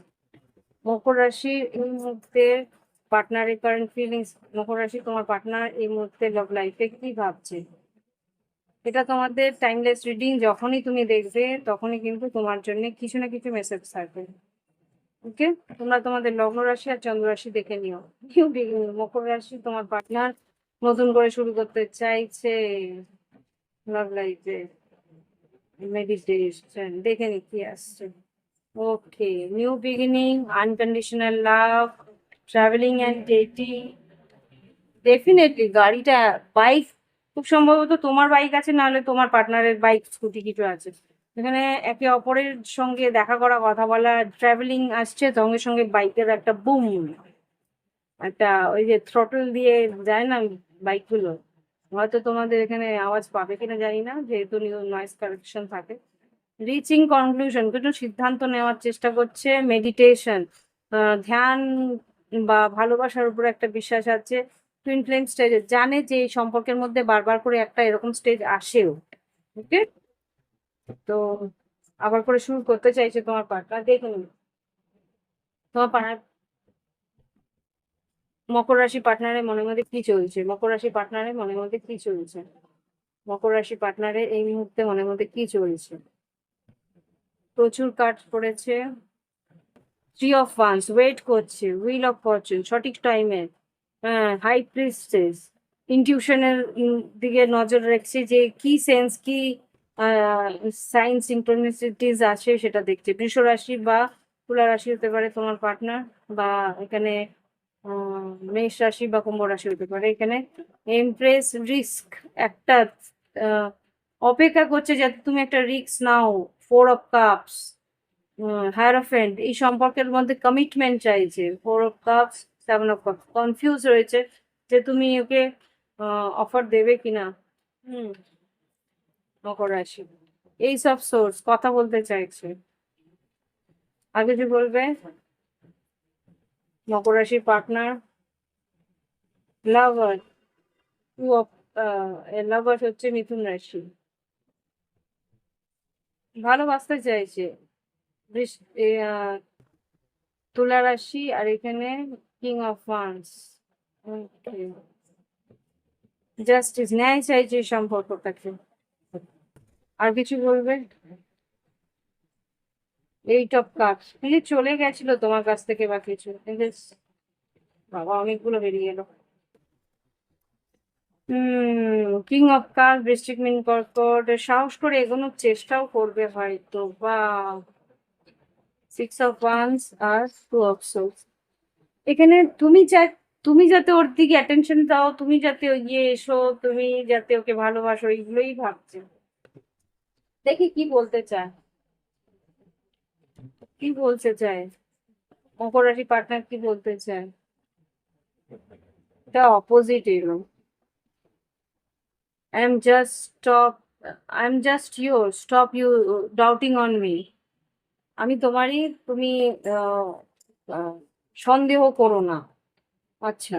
Speaker 1: মকর রাশির এই মুহূর্তে পার্টনারের কারেন্ট ফিলিংস, মকর রাশি তোমার পার্টনার এই মুহূর্তে লাভ লাইফে কি ভাবছে, এটা তোমাদের টাইমলেস রিডিং। যখনই তুমি দেখবে তখনই কিন্তু তোমার জন্য কিছু না কিছু মেসেজ থাকবে। ওকে, তোমরা তোমাদের লগ্ন রাশি আর চন্দ্র রাশি দেখে নিও। নিউ বিগিনিং, মকর রাশি তোমার পার্টনার নতুন করে শুরু করতে চাইছে লাভ লাইফে, মেডিটেশন, দেখে নি কি আসছে। Okay, new beginning, unconditional love, travelling and dating, definitely গাড়িটা, বাইক, খুব সম্ভবত তোমার বাইক আছে, নাহলে তোমার পার্টনারের বাইক স্কুটি কিছু আছে। এখানে একে অপরের সঙ্গে দেখা করা, কথা বলা, ট্রাভেলিং আসছে, সঙ্গে সঙ্গে বাইকের একটা বুম, একটা ওই যে থ্রটল দিয়ে যায় না বাইকগুলো, হয়তো তোমাদের এখানে আওয়াজ পাবে কিনা জানি না, যেহেতু নয়েজ কারেকশন থাকে। রিচিং কনক্লুশন, কিছু সিদ্ধান্ত নেওয়ার চেষ্টা করছে, মেডিটেশন, ধ্যান বা ভালোবাসার উপর একটা বিশ্বাস আছে। টুইন ফ্লেম স্টেজে জানে যে এই সম্পর্কের মধ্যে বারবার করে একটা এরকম স্টেজ আসেও। ওকে, তো আবার করে শুরু করতে চাইছে তোমার পার্টনার। দেখুন তোমার পার্টনার, মকর রাশি পার্টনারের মনের মধ্যে কি চলছে, মকর রাশি পার্টনারের মনের মধ্যে কি চলছে, মকর রাশি পার্টনারের এই মুহূর্তে মনের মধ্যে কি চলছে। প্রচুর কার্ড পড়েছে, থ্রি অফ ওয়ান্স, ওয়েট করছে, হুইল অফ ফরচুন, সঠিক টাইমে, হ্যাঁ হাই প্রিস্টেস, ইনটিউশনের দিকে নজর রাখছে, যে কি সেন্স, কি সাইন সিনক্রোনিসিটিস আছে সেটা দেখছে। বৃষ রাশি বা তুলা রাশি হতে পারে তোমার পার্টনার, বা এখানে মেষ রাশি বা কুম্ভ রাশি হতে পারে। এখানে এমপ্রেস, রিস্ক, একটা অপেক্ষা করছে যাতে তুমি একটা risk now. Four of cups, hierophant, এই সম্পর্কের মধ্যে কমিটমেন্ট চাইছে। Four of cups, seven of cups, confuse রয়েছে যে তুমি ওকে অফার দেবে কিনা। হুম, মকর রাশি এই সব সোর্স কথা বলতে চাইছে। আর কিছু বলবে মকর রাশির পার্টনার, লাভার, টু অফ, লাভার হচ্ছে মিথুন রাশি, ভালোবাসতে চাইছে। তুলা রাশি আর এখানে কিং অফ ওয়ান্স। জাস্টিস, ন্যায় চাইছে এই সম্পর্কটাকে। আর কিছু বলবে, এইট অফ কাপস, কিন্তু চলে গেছিল তোমার কাছ থেকে বা কিছু, কিন্তু বাবা অনেকগুলো বেরিয়ে এলো। কিং অফ কাপ, বৃশ্চিক মিন কর্কট, সাহস করে এগোনোর চেষ্টাও করবে হয়তো, বা সিক্স অফ ওয়ান্স আর টু অফ সোলস। এখানে তুমি যাতে ওর দিকে অ্যাটেনশন দাও, তুমি যাতে এগিয়ে এসো, তুমি যাতে ওকে ভালোবাসো, এইগুলোই ভাবছে। দেখি কি বলতে চায়, কি বলতে চায় মকর রাশি পার্টনার, কি বলতে চায়। এটা অপোজিট এলো। I am just stop, I am just your, stop you doubting on me. আমি তোমারই, তুমি আহ, আহ, সন্দেহ করো না। আচ্ছা,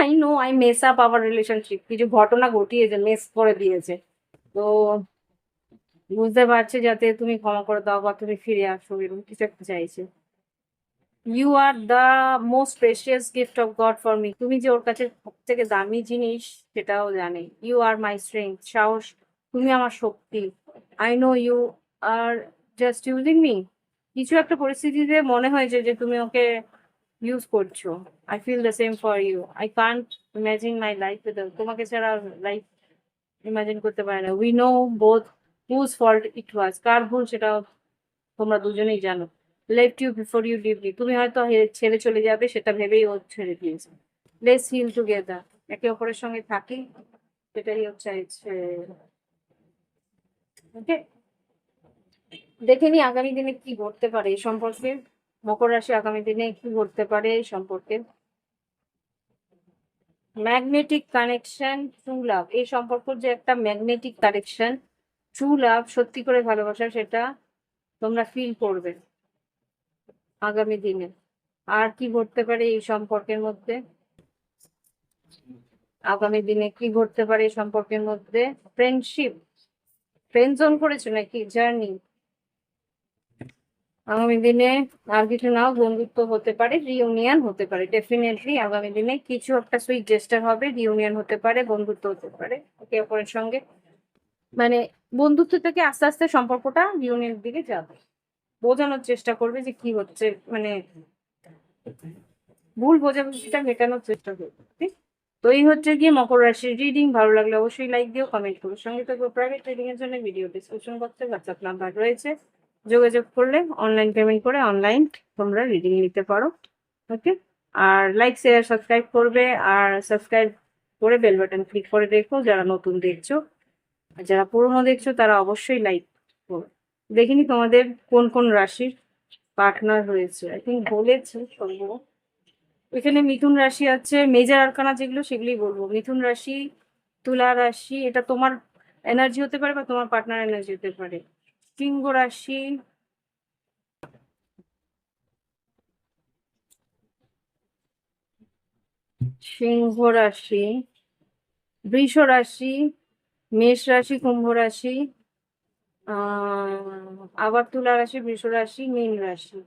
Speaker 1: I know I mess up our relationship, কিছু ঘটনা ঘটিয়েছে, মেস করে দিয়েছে। তো বুঝতে পারছি, যাতে তুমি ক্ষমা করে দাও বা তুমি ফিরে আসো, এরকম কিছু একটা চাইছে। You are the most precious gift of God for me. তুমি যে ওর কাছে সব থেকে দামি জিনিস, সেটাও জানে। ইউ আর মাই স্ট্রেংথ, সাহস, তুমি আমার শক্তি। I know you are just using me. কিছু একটা পরিস্থিতিতে মনে হয়েছে যে তুমি ওকে ইউজ করছো। I feel the same for you, I can't imagine my life without, তোমাকে ছাড়া লাইফ ইমাজিন করতে পারে না। We know both whose fault it was, কার ভুল সেটা তোমরা দুজনেই জানো। Left you before you leave me, তুমি হয়তো ছেড়ে চলে যাবে সেটা ভেবেই ও ছেড়ে দিয়েছে। লেটস হিল টুগেদার, একে অপরের সঙ্গে থাকি, সেটাই হচ্ছে ওকে। দেখে নি আগামী দিনে কি ঘটতে পারে এই সম্পর্কে, মকর রাশি আগামী দিনে কি ঘটতে পারে এই সম্পর্কে। ম্যাগনেটিক কানেকশন, ট্রু লাভ, এই সম্পর্ক যে একটা ম্যাগনেটিক কানেকশন, ট্রু লাভ, সত্যি করে ভালোবাসা, সেটা তোমরা ফিল করবে আগামী দিনে। আর কি ঘটতে পারে এই সম্পর্কের মধ্যে, আগামী দিনে কি ঘটতে পারে এই সম্পর্কের মধ্যে। ফ্রেন্ডশিপ, ফ্রেন্ড জোন করেছো নাকি, জার্নি। আগামী দিনে আর কিছু নাও, বন্ধুত্ব হতে পারে, রিউনিয়ন হতে পারে, ডেফিনেটলি আগামী দিনে কিছু একটা সুইট জেস্টার হবে, রিউনিয়ন হতে পারে, বন্ধুত্ব হতে পারে একে অপরের সঙ্গে। মানে বন্ধুত্ব থেকে আস্তে আস্তে সম্পর্কটা রিউনিয়নের দিকে যাবে। বোঝানোর চেষ্টা করবে যে কি হচ্ছে, মানে ভুল বোঝাবুঝিটা মেটানোর চেষ্টা করবে, ঠিক? তো এই হচ্ছে গিয়ে মকর রাশির রিডিং। ভালো লাগলে অবশ্যই লাইক দিও, কমেন্ট করো, সঙ্গে থাকবো প্রাইভেট রিডিং এর জন্য ভিডিও ডিসক্রিপশন বক্সে হোয়াটসঅ্যাপ নাম্বার রয়েছে, যোগাযোগ করলে অনলাইন পেমেন্ট করে অনলাইন তোমরা রিডিং নিতে পারো। ওকে, আর লাইক শেয়ার সাবস্ক্রাইব করবে, আর সাবস্ক্রাইব করে বেল বাটন ক্লিক করে দেখো যারা নতুন দেখছো। আর যারা পুরনো দেখছো তারা অবশ্যই লাইক করো। দেখিনি তোমাদের কোন কোন রাশির পার্টনার হয়েছে, আই থিঙ্ক বলেছে সম্ভব। এখানে মিথুন রাশি আছে, মেজর আরকানা যেগুলো সেগুলোই বলবো। মিথুন রাশি, তুলা রাশি, এটা তোমার এনার্জি হতে পারে বা তোমার পার্টনার এনার্জি হতে পারে। সিংহ রাশি, সিংহ রাশি, বৃষ রাশি, মেষ রাশি, কুম্ভ রাশি, আবার তুলা রাশি, বৃষ রাশি, মীন রাশি,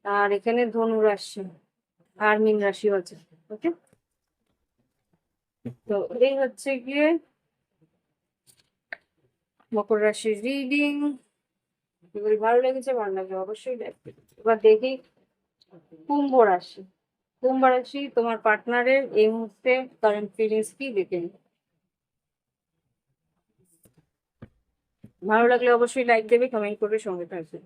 Speaker 1: আর এখানে ধনু রাশি আর মীন রাশি আছে। ওকে, তো এই হচ্ছে গিয়ে মকর রাশির রিডিং। যদি ভালো লেগেছে, ভালো লাগবে অবশ্যই দেখবে। এবার দেখি কুম্ভ রাশি, কুম্ভ রাশি তোমার পার্টনারের এই মুহূর্তে কারেন্ট ফিলিংস কি, দেখে নিই। ভালো লাগলে অবশ্যই লাইক দেবে, কমেন্ট করবে, সঙ্গে থাকবে।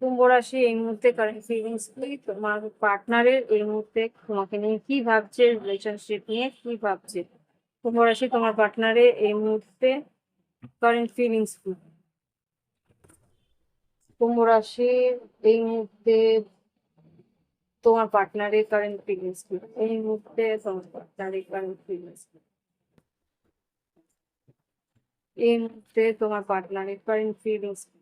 Speaker 1: কুম্ভ রাশি এই মুহূর্তে কারেন্ট ফিলিংস কি, তোমার পার্টনারের এই মুহূর্তে তোমাকে নিয়ে কি ভাবছে, রিলেশনশিপ নিয়ে কি ভাবছে। কুম্ভ রাশি তোমার পার্টনারের এই মুহূর্তে কারেন্ট ফিলিংস কি। কুম্ভ রাশির এই মুহূর্তে তোমার পার্টনারের কারেন্ট ফিলিংস কি, এই মুহূর্তে তোমার পার্টনারের কারেন্ট ফিলিংস কি, এই মুহূর্তে তোমার পার্টনারের কারেন্ট ফিলিংস কি।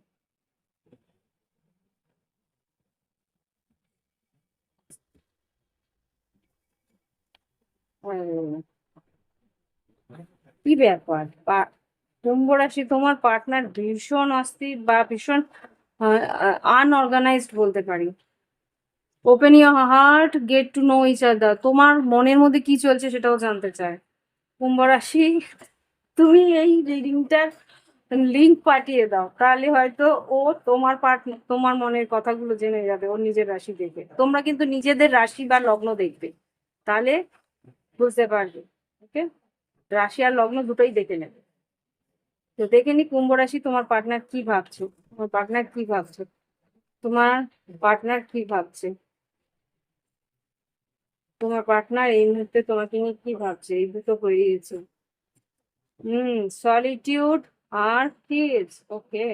Speaker 1: কি ব্যাপার, কুম্ভ রাশি তোমার পার্টনার ভীষণ অস্থির বা ভীষণ আনঅর্গানাইজড বলতে পারি। Open your heart, get to know each other, তোমার মনের মধ্যে কি চলছে সেটাও জানতে চায় কুম্ভ রাশি। তুমি এই রিডিংটার লিঙ্ক পাঠিয়ে দাও, তাহলে হয়তো ও তোমার তোমার মনের কথাগুলো জেনে যাবে ওর নিজের রাশি দেখে। তোমরা কিন্তু নিজেদের রাশি বা লগ্ন দেখবে, তাহলে বুঝতে পারবে। ওকে, রাশি আর লগ্ন দুটোই দেখে নেবে। তো দেখে নি কুম্ভ রাশি তোমার পার্টনার কি ভাবছো, তোমার পার্টনার কি ভাবছো, তোমার পার্টনার কি ভাবছে, তোমার পার্টনার এই মুহূর্তে তোমাকে নিয়ে কি ভাবছে, এই দুটো হয়ে গেছে। সলিটিউড আর কিডস। ওকে,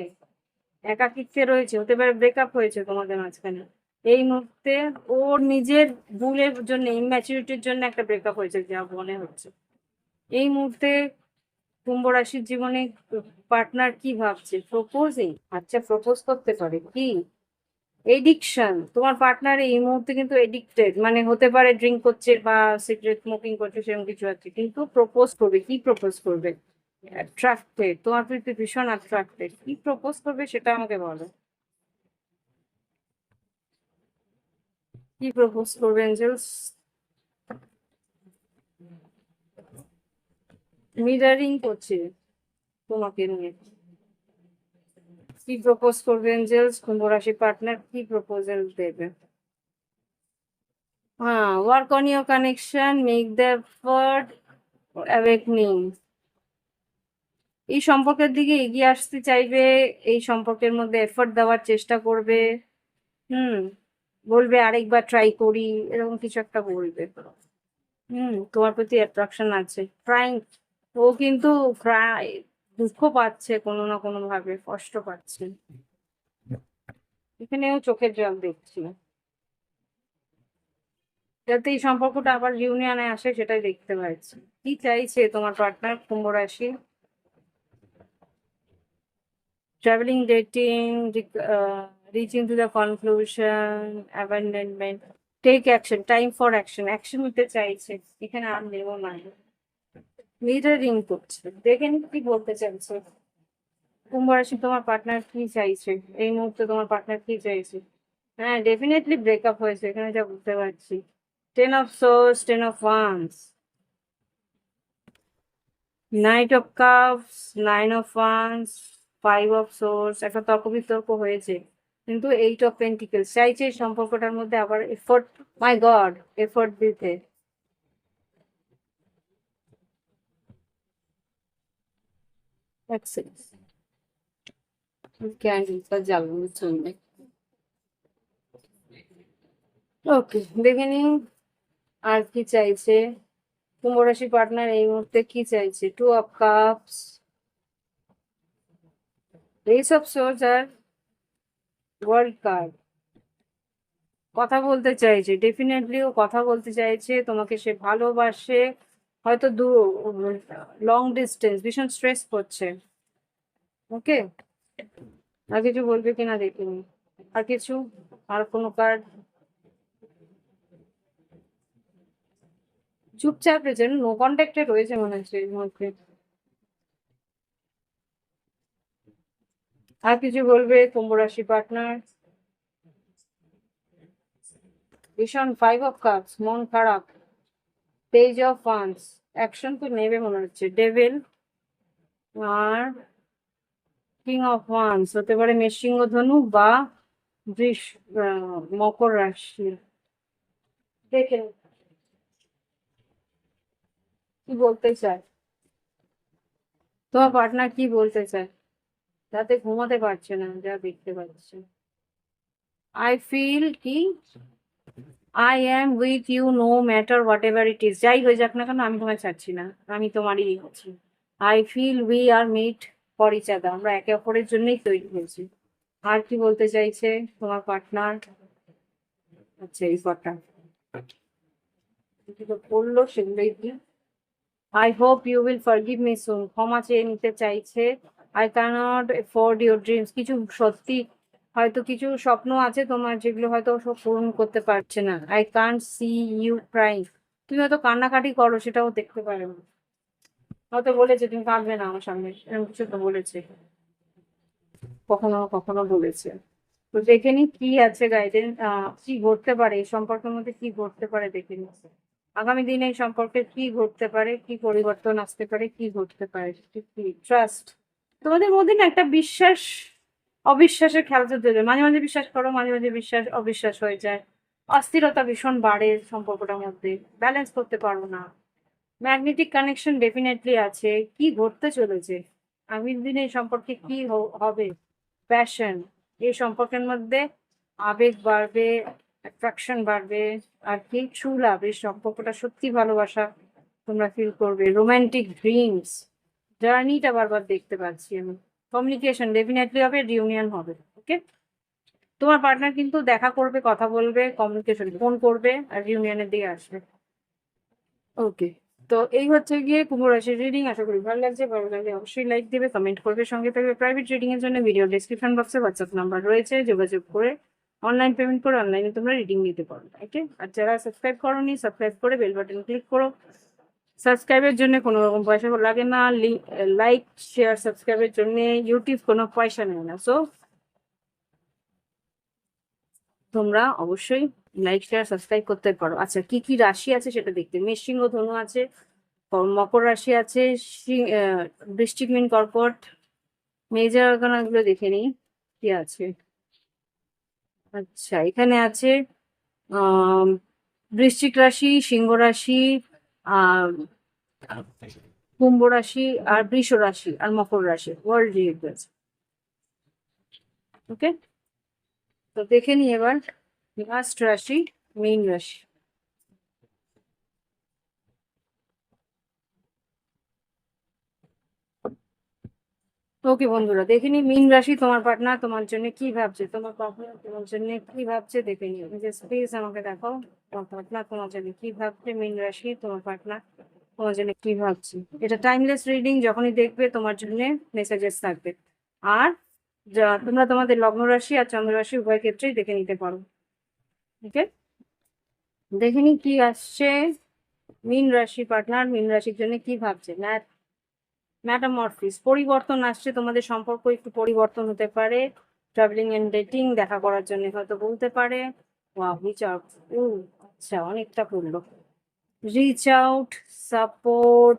Speaker 1: একাকিত্বে রয়েছে, হতে পারে ব্রেকআপ হয়েছে তোমাদের মাঝখানে এই মুহূর্তে। ওর নিজের ভুলের জন্য, ইম্যাচুরিটির জন্য একটা ব্রেকআপ হয়েছে যা মনে হচ্ছে এই মুহূর্তে। কুম্ভ রাশির জীবনে পার্টনার কি ভাবছে, প্রপোজিং। আচ্ছা, প্রপোজ করতে পারে কি। এডিকশন, তোমার পার্টনার এই মুহূর্তে কিন্তু এডিক্টেড, মানে হতে পারে ড্রিঙ্ক করছে বা সিগারেট স্মোকিং করছে, সেরকম কিছু আছে, কিন্তু প্রপোজ করবে। কি প্রপোজ করবে, অ্যাট্রাক্টেড, তোমার প্রতি ভীষণ অ্যাট্রাক্টেড, কি প্রপোজ করবে সেটা আমাকে বলো। কি প্রপোজ করবে এঞ্জেলস। মিরারিং করছে তোমাকে নিয়ে। কি প্রপোজ করবে এঞ্জেলস, কুম্ভ রাশি পার্টনার কি প্রপোজাল দেবে। হ্যাঁ, work on your connection, make the effort, awakening. এই সম্পর্কের দিকে এগিয়ে আসতে চাইবে, এই সম্পর্কের মধ্যে এফর্ট দেওয়ার চেষ্টা করবে। হুম, বলবে আরেকবার ট্রাই করি, এরকম কিছু একটা বলবে। তোমার প্রতি অ্যাট্রাকশন আছে, ট্রাইং। ও কিন্তু প্রায় দুঃখ পাচ্ছে, কোনো না কোনো ভাবে কষ্ট পাচ্ছে, এখানেও চোখের জল দেখছি, যাতে এই সম্পর্কটা আবার ইউনিয়নে আসে সেটাই দেখতে পাচ্ছি। কি চাইছে তোমার পার্টনার কুম্ভ রাশি। Travelling, dating, reaching to the conclusion, abandonment, take action, time for action, action নিতে চাইছে, এখানে আর নেবো না। মিররিং করছে, দেখে নি কি বলতে চাইছে কুম্ভ রাশি তোমার পার্টনার কি চাইছে এই মুহূর্তে, তোমার পার্টনার কি চাইছে। হ্যাঁ, ডেফিনেটলি ব্রেকআপ হয়েছে এখানে যা বুঝতে পারছি। Ten of swords, ten of wands, night of cups, nine of wands, five of swords, একটা তর্ক বিতর্ক হয়েছে, কিন্তু এইট অফ পেন্টিকেলস চাইছে এই সম্পর্কটার মধ্যে আবার এফোর্ট, মাই গড, এফোর্ট দিতে। ক্যান্ডেলটা জ্বালানোর জন্য। ওকে, দেখে নিন আর কি চাইছে কুম্ভ রাশি পার্টনার এই মুহূর্তে, কি চাইছে। Two of cups, ace of swords আর ওয়ার্ল্ড কার্ড। কথা বলতে চাইছে, ডেফিনেটলি ও কথা বলতে চাইছে, তোমাকে সে ভালোবাসে, হয়তো লং ডিস্টেন্স, ভীষণ স্ট্রেস করছে। ওকে, আর কিছু বলবে কিনা দেখিনি, আর কিছু, আর কোনো কার্ড। চুপচাপ রয়েছে, নো কন্ট্যাক্টে রয়েছে মনে হচ্ছে এই মুহূর্তে। আর কিছু বলবে কুম্ভ রাশি পার্টনার। ভীষণ ফাইভ অফ কাপস, মন খারাপ, পেজ অফ ওয়ান্স, অ্যাকশন তো নেবে মনে হচ্ছে। ডেভিল আর কিং অফ ওয়ান্স, হতে পারে মেষসিংহ ধনু বা বৃষ মকর রাশি। দেখে কি বলতে চায় তোমার পার্টনার, কি বলতে চায়, যাতে ঘুমাতে পারছে না যা দেখতে পাচ্ছে। আই ফিল কি, I am with you no matter whatever it is, যাই হয়ে যাক না কেন আমি তোমায় ছাড়ছি না, আমি তোমারই আছি। I feel we are made for each other, আমরা একে অপরের জন্যই তৈরি হয়েছি। আর কি বলতে চাইছে তোমার পার্টনার। আচ্ছা, এই কটা যেগুলো বললো সেগুলোই কি। I hope you will forgive me soon, ক্ষমা চেয়ে নিতে চাইছে। I can't afford your dreams, কিছু সত্যি, হয়তো কিছু স্বপ্ন আছে তোমার যেগুলো হয়তো সব পূরণ করতে পারছে না। I can't see you crying, তুমি হয়তো কান্নাকাটি করো সেটাও দেখতে পারো না। হয়তো বলেছে তুমি কাঁদবে না আমার সামনে, এরকম কিছু তো বলেছে, কখনো কখনো বলেছে। তো দেখে নি কি আছে গাইডেন্স, কি ঘটতে পারে এই সম্পর্কের মধ্যে, কি ঘটতে পারে দেখে নি আগামী দিনে এই সম্পর্কে কি ঘটতে পারে, কি পরিবর্তন আসতে পারে, কি ঘটতে পারে। কি ট্রাস্ট, তোমাদের মধ্যে না একটা বিশ্বাস অবিশ্বাসের খেলা চলতে যায়, মাঝে মাঝে বিশ্বাস করো, মাঝে মাঝে বিশ্বাস অবিশ্বাস হয়ে যায়। অস্থিরতা ভীষণ বাড়ে সম্পর্কটার মধ্যে, ব্যালেন্স করতে পারো না। ম্যাগনেটিক কানেকশন ডেফিনেটলি আছে। কি ঘটতে চলেছে আগামী দিনে এই সম্পর্কে, কি হবে? প্যাশন, এই সম্পর্কের মধ্যে আবেগ বাড়বে, অ্যাট্রাকশন বাড়বে, আর কি ট্রু লাভ, এই সম্পর্কটা সত্যি ভালোবাসা তোমরা ফিল করবে। রোমান্টিক ড্রিমস, জার্নিটা বারবার দেখতে পাচ্ছি আমি। কমিউনিকেশন ডেফিনেটলি হবে, রিউনিয়ন হবে। ওকে, তোমার পার্টনার কিন্তু দেখা করবে, কথা বলবে, কমিউনিকেশন ফোন করবে, আর রিউনিয়নের দিকে আসবে। ওকে, তো এই হচ্ছে গিয়ে কুম্ভ রাশির রিডিং। আশা করি ভালো লাগছে। ভালো লাগলে অবশ্যই লাইক দেবে, কমেন্ট করবে, সঙ্গে থাকবে। প্রাইভেট রিডিং এর জন্য ভিডিও ডিসক্রিপশন বক্সে হোয়াটসঅ্যাপ নাম্বার রয়েছে, যোগাযোগ করে অনলাইন পেমেন্ট করে অনলাইনে তোমরা রিডিং নিতে পারো। ওকে, আর যারা সাবস্ক্রাইব করোনি, সাবস্ক্রাইব করে বেল বাটন ক্লিক করো। সাবস্ক্রাইবের জন্য কোনো রকম পয়সা লাগে না। লাইক শেয়ার সাবস্ক্রাইবের জন্য ইউটিউব কোনো পয়সা নেয় না। সো তোমরা অবশ্যই লাইক শেয়ার সাবস্ক্রাইব করতে পারো। আচ্ছা, কি কি রাশি আছে সেটা দেখতে, মেষ সিংহ ধনু আছে, মকর রাশি আছে, বৃশ্চিক মীন কর্কট। মেজর আরকানা গুলো দেখে নিই কি আছে। আচ্ছা, এখানে আছে আহ বৃশ্চিক রাশি, সিংহ রাশি, আহ কুম্ভ রাশি, আর বৃষ রাশি, আর মকর রাশি ওয়ার্ল্ড রিয়েক্ট আছে। ওকে, তো দেখে নিই এবার লাস্ট রাশি, মীন রাশি। ওকে বন্ধুরা, দেখে নি মীন রাশি তোমার পার্টনার তোমার জন্য কি ভাবছে, তোমার পার্টনার তোমার জন্য কি ভাবছে দেখে নিও। জাস্ট প্লিজ আমাকে দেখাও তোমার পার্টনার তোমার জন্য কি ভাবছে। মীন রাশি তোমার পার্টনার তোমার জন্য কি ভাবছে। এটা টাইমলেস রিডিং, যখনই দেখবে তোমার জন্য মেসেজেস থাকবে। আর তোমরা তোমাদের লগ্ন রাশি আর চন্দ্র রাশি উভয় ক্ষেত্রেই দেখে নিতে পারো। ওকে, দেখে নি কি আসছে। মীন রাশি পার্টনার মীন রাশির জন্য কি ভাবছে। ম্যাটামরফিস, পরিবর্তন আসছে, তোমাদের সম্পর্ক একটু পরিবর্তন হতে পারে। ট্রাভেলিং এন্ড ডেটিং, দেখা করার জন্য হয়তো বলতে পারে। রিচ আউট, আচ্ছা অনেকটা পড়লো। Reach out, support.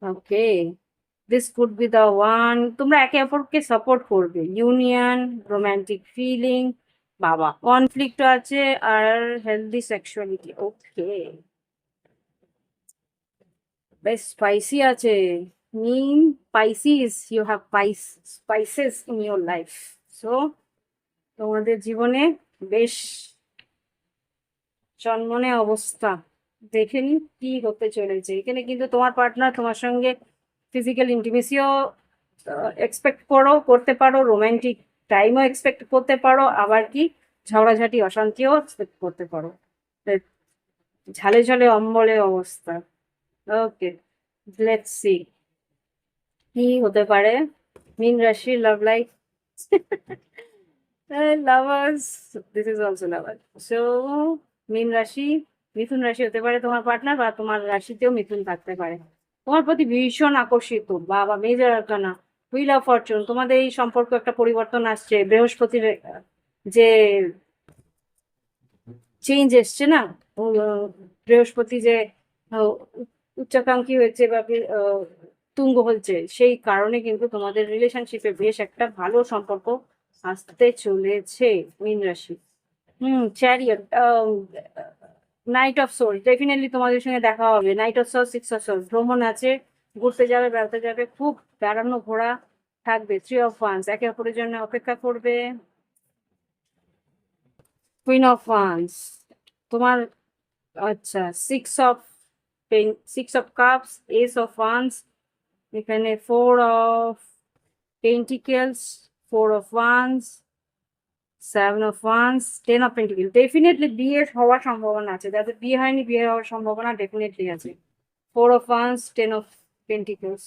Speaker 1: Okay, this could be the one. তোমরা একে অপরকে সাপোর্ট করবে। ইউনিয়ন, রোমান্টিক ফিলিং, বাবা কনফ্লিক্ট আছে, আর হেলদি সেক্সুয়ালিটি। ওকে, বেশ স্পাইসি আছে। Mean Pisces, you have spices in your life. So তোমাদের জীবনে বেশ চনমনে অবস্থা। দেখে নি কি হতে চলেছে। এখানে কিন্তু তোমার পার্টনার তোমার সঙ্গে ফিজিক্যাল ইন্টিমেসিও এক্সপেক্ট করতে পারো, রোমান্টিক টাইমও এক্সপেক্ট করতে পারো, আবার কি ঝগড়াঝাটি অশান্তিও এক্সপেক্ট করতে পারো। ঝালে ঝালে অম্বলে অবস্থা। ওকে, লেটস সি কি হতে পারে মীন রাশি love life. Lovers, this is also lover. So মীন রাশি, মিথুন রাশি হতে পারে তোমার পার্টনার, বা তোমার রাশিতেও মিথুন থাকতে পারে। তোমার প্রতি ভীষণ আকর্ষিত, বাবা major arcana, wheel of Fortune. তোমাদের এই সম্পর্ক একটা পরিবর্তন আসছে। বৃহস্পতির যে চেঞ্জ এসছে না, বৃহস্পতি যে আহ, উচ্চাকাঙ্ক্ষী হয়েছে বা তুঙ্গ হচ্ছে, সেই কারণে কিন্তু তোমাদের রিলেশনশিপে বেশ একটা ভালো সম্পর্ক আসতে চলেছে মীন রাশি। Chariot, knight of swords, definitely তোমাদের সঙ্গে দেখা হবে। Knight of swords, six of swords, ভ্রমণ আছে, ঘুরতে যাবে, বেড়াতে যাবে, খুব বেড়ানো ঘোরা থাকবে। থ্রি অফ ওয়ান্স, একে অপরের জন্য অপেক্ষা করবে। কুইন অফ ওয়ান্স তোমার, আচ্ছা six of cups, ace of wands, এখানে four of pentacles, four of wands, seven of wands, ten of pentacle. Definitely বিয়ে হওয়ার সম্ভাবনা আছে, যাদের বিয়ে হয়নি বিয়ে হওয়ার সম্ভাবনা ডেফিনেটলি আছে। Four of wands, ten of pentacles.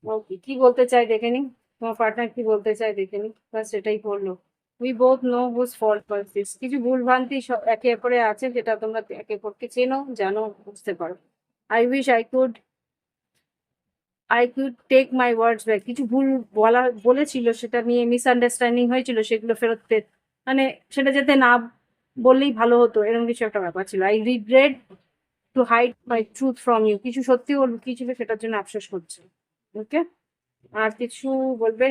Speaker 1: Okay, কি বলতে চাই দেখে নি, তোমার পার্টনার কি বলতে চাই দেখে নি। বাস এটাই বললো। We both know whose fault was this. কিছু ভুল ভ্রান্তি একে অপরে আছে, যেটা তোমরা একে অপরকে চেনো, জানো, বুঝতে পারো। I wish I could take my words back. কিছু ভুল বলেছিল, সেটা নিয়ে মিসআন্ডারস্ট্যান্ডিং হয়েছিল, সেগুলো ফেরত মানে সেটা যাতে না বললেই ভালো হতো, এরকম কিছু একটা ব্যাপার ছিল। I regret to hide my truth from you. কিছু সত্যি ও লুকিয়েছিল, সেটার জন্য আফসোস করছে। ওকে, আর কিছু বলবে?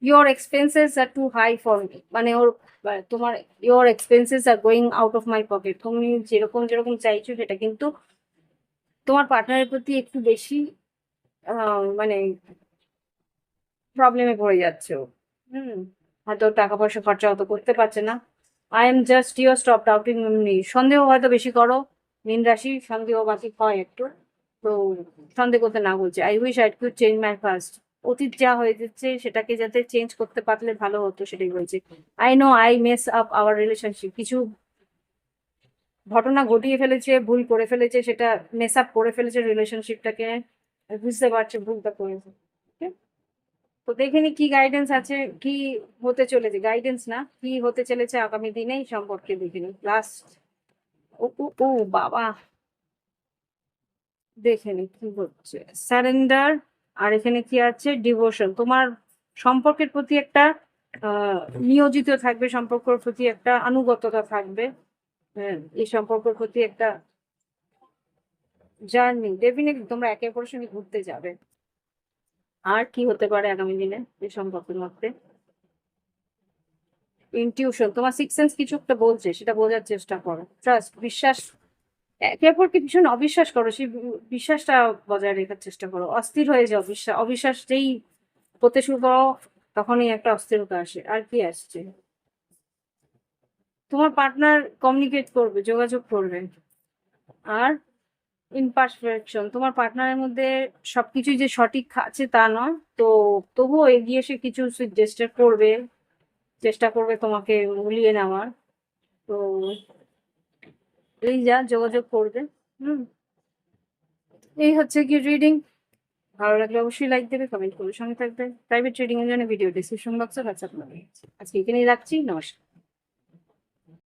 Speaker 1: your expenses are too high for me, মানে ওর তোমার your expenses are going out of my pocket, তুমি যেরকম যেরকম চাইছো সেটা কিন্তু তোমার পার্টনারের প্রতি একটু বেশি মানে প্রবলেমে পড়ে যাচ্ছে ও। হুম, হয়তো টাকা পয়সা খরচা অত করতে পারছে না। I am just your stop doubting me. সন্দেহ হয়তো বেশি করো, মীন রাশি সন্দেহবাদী হয় একটু, তো সন্দেহ করতে না বলছে। I wish I could change my past, অতীত যা হয়ে যাচ্ছে সেটাকে যাতে চেঞ্জ করতে পারলে ভালো হতো সেটাই বলছে। I know I mess up our relationship, কিছু ঘটনা ঘটিয়ে ফেলেছে, ভুল করে ফেলেছে, সেটা মেস আপ করে ফেলেছে রিলেশনশিপটাকে, বুঝতে পারছে ভুলটা করেছে। তো দেখে নি কি গাইডেন্স আছে, কি হতে চলেছে, গাইডেন্স না কি হতে চলেছে আগামী দিনে এই সম্পর্কে দেখে নি লাস্ট। ও ও ও বাবা, দেখে নি কি হচ্ছে, স্যারেন্ডার। আর এখানে কি আছে, ডিভোশন। তোমার সম্পর্কের প্রতি একটা নিয়োজিত থাকবে, সম্পর্কের প্রতি একটা আনুগত্যতা থাকবে। হ্যাঁ, এই সম্পর্কের প্রতি একটা জার্নি, ডেফিনেটলি তোমরা একে অপরের সঙ্গে ঘুরতে যাবে। আর কি হতে পারে আগামী দিনে এই সম্পর্কের মধ্যে, ইনটিউশন, তোমার সিক্স সেন্স কিছু একটা বলছে, সেটা বোঝার চেষ্টা করো। ট্রাস্ট, বিশ্বাস, একে অপরকে ভীষণ অবিশ্বাস করো, সেই বিশ্বাসটা বজায় রাখার চেষ্টা করো। অস্থির হয়ে যাও, অবিশ্বাস যেই করতে শুরু করো তখনই একটা অস্থিরতা আসে। আর কি আসছে, তোমার পার্টনার কমিউনিকেট করবে, যোগাযোগ করবে। আর ইমপারফেকশন, তোমার পার্টনারের মধ্যে সবকিছুই যে সঠিক আছে তা নয়, তো তবুও এগিয়ে এসে কিছু চেষ্টা করবে, চেষ্টা করবে তোমাকে ভুলিয়ে নেওয়ার। তো এই যা যোগাযোগ করবে। হুম, এই হচ্ছে কি রিডিং। ভালো লাগলে অবশ্যই লাইক দেবে, কমেন্ট করবে, সঙ্গে থাকবে। প্রাইভেট রিডিং এর জন্য ভিডিও ডিসক্রিপশন বক্সে হোয়াটসঅ্যাপ নাম্বার আছে। আজকে এখানেই রাখছি, নমস্কার।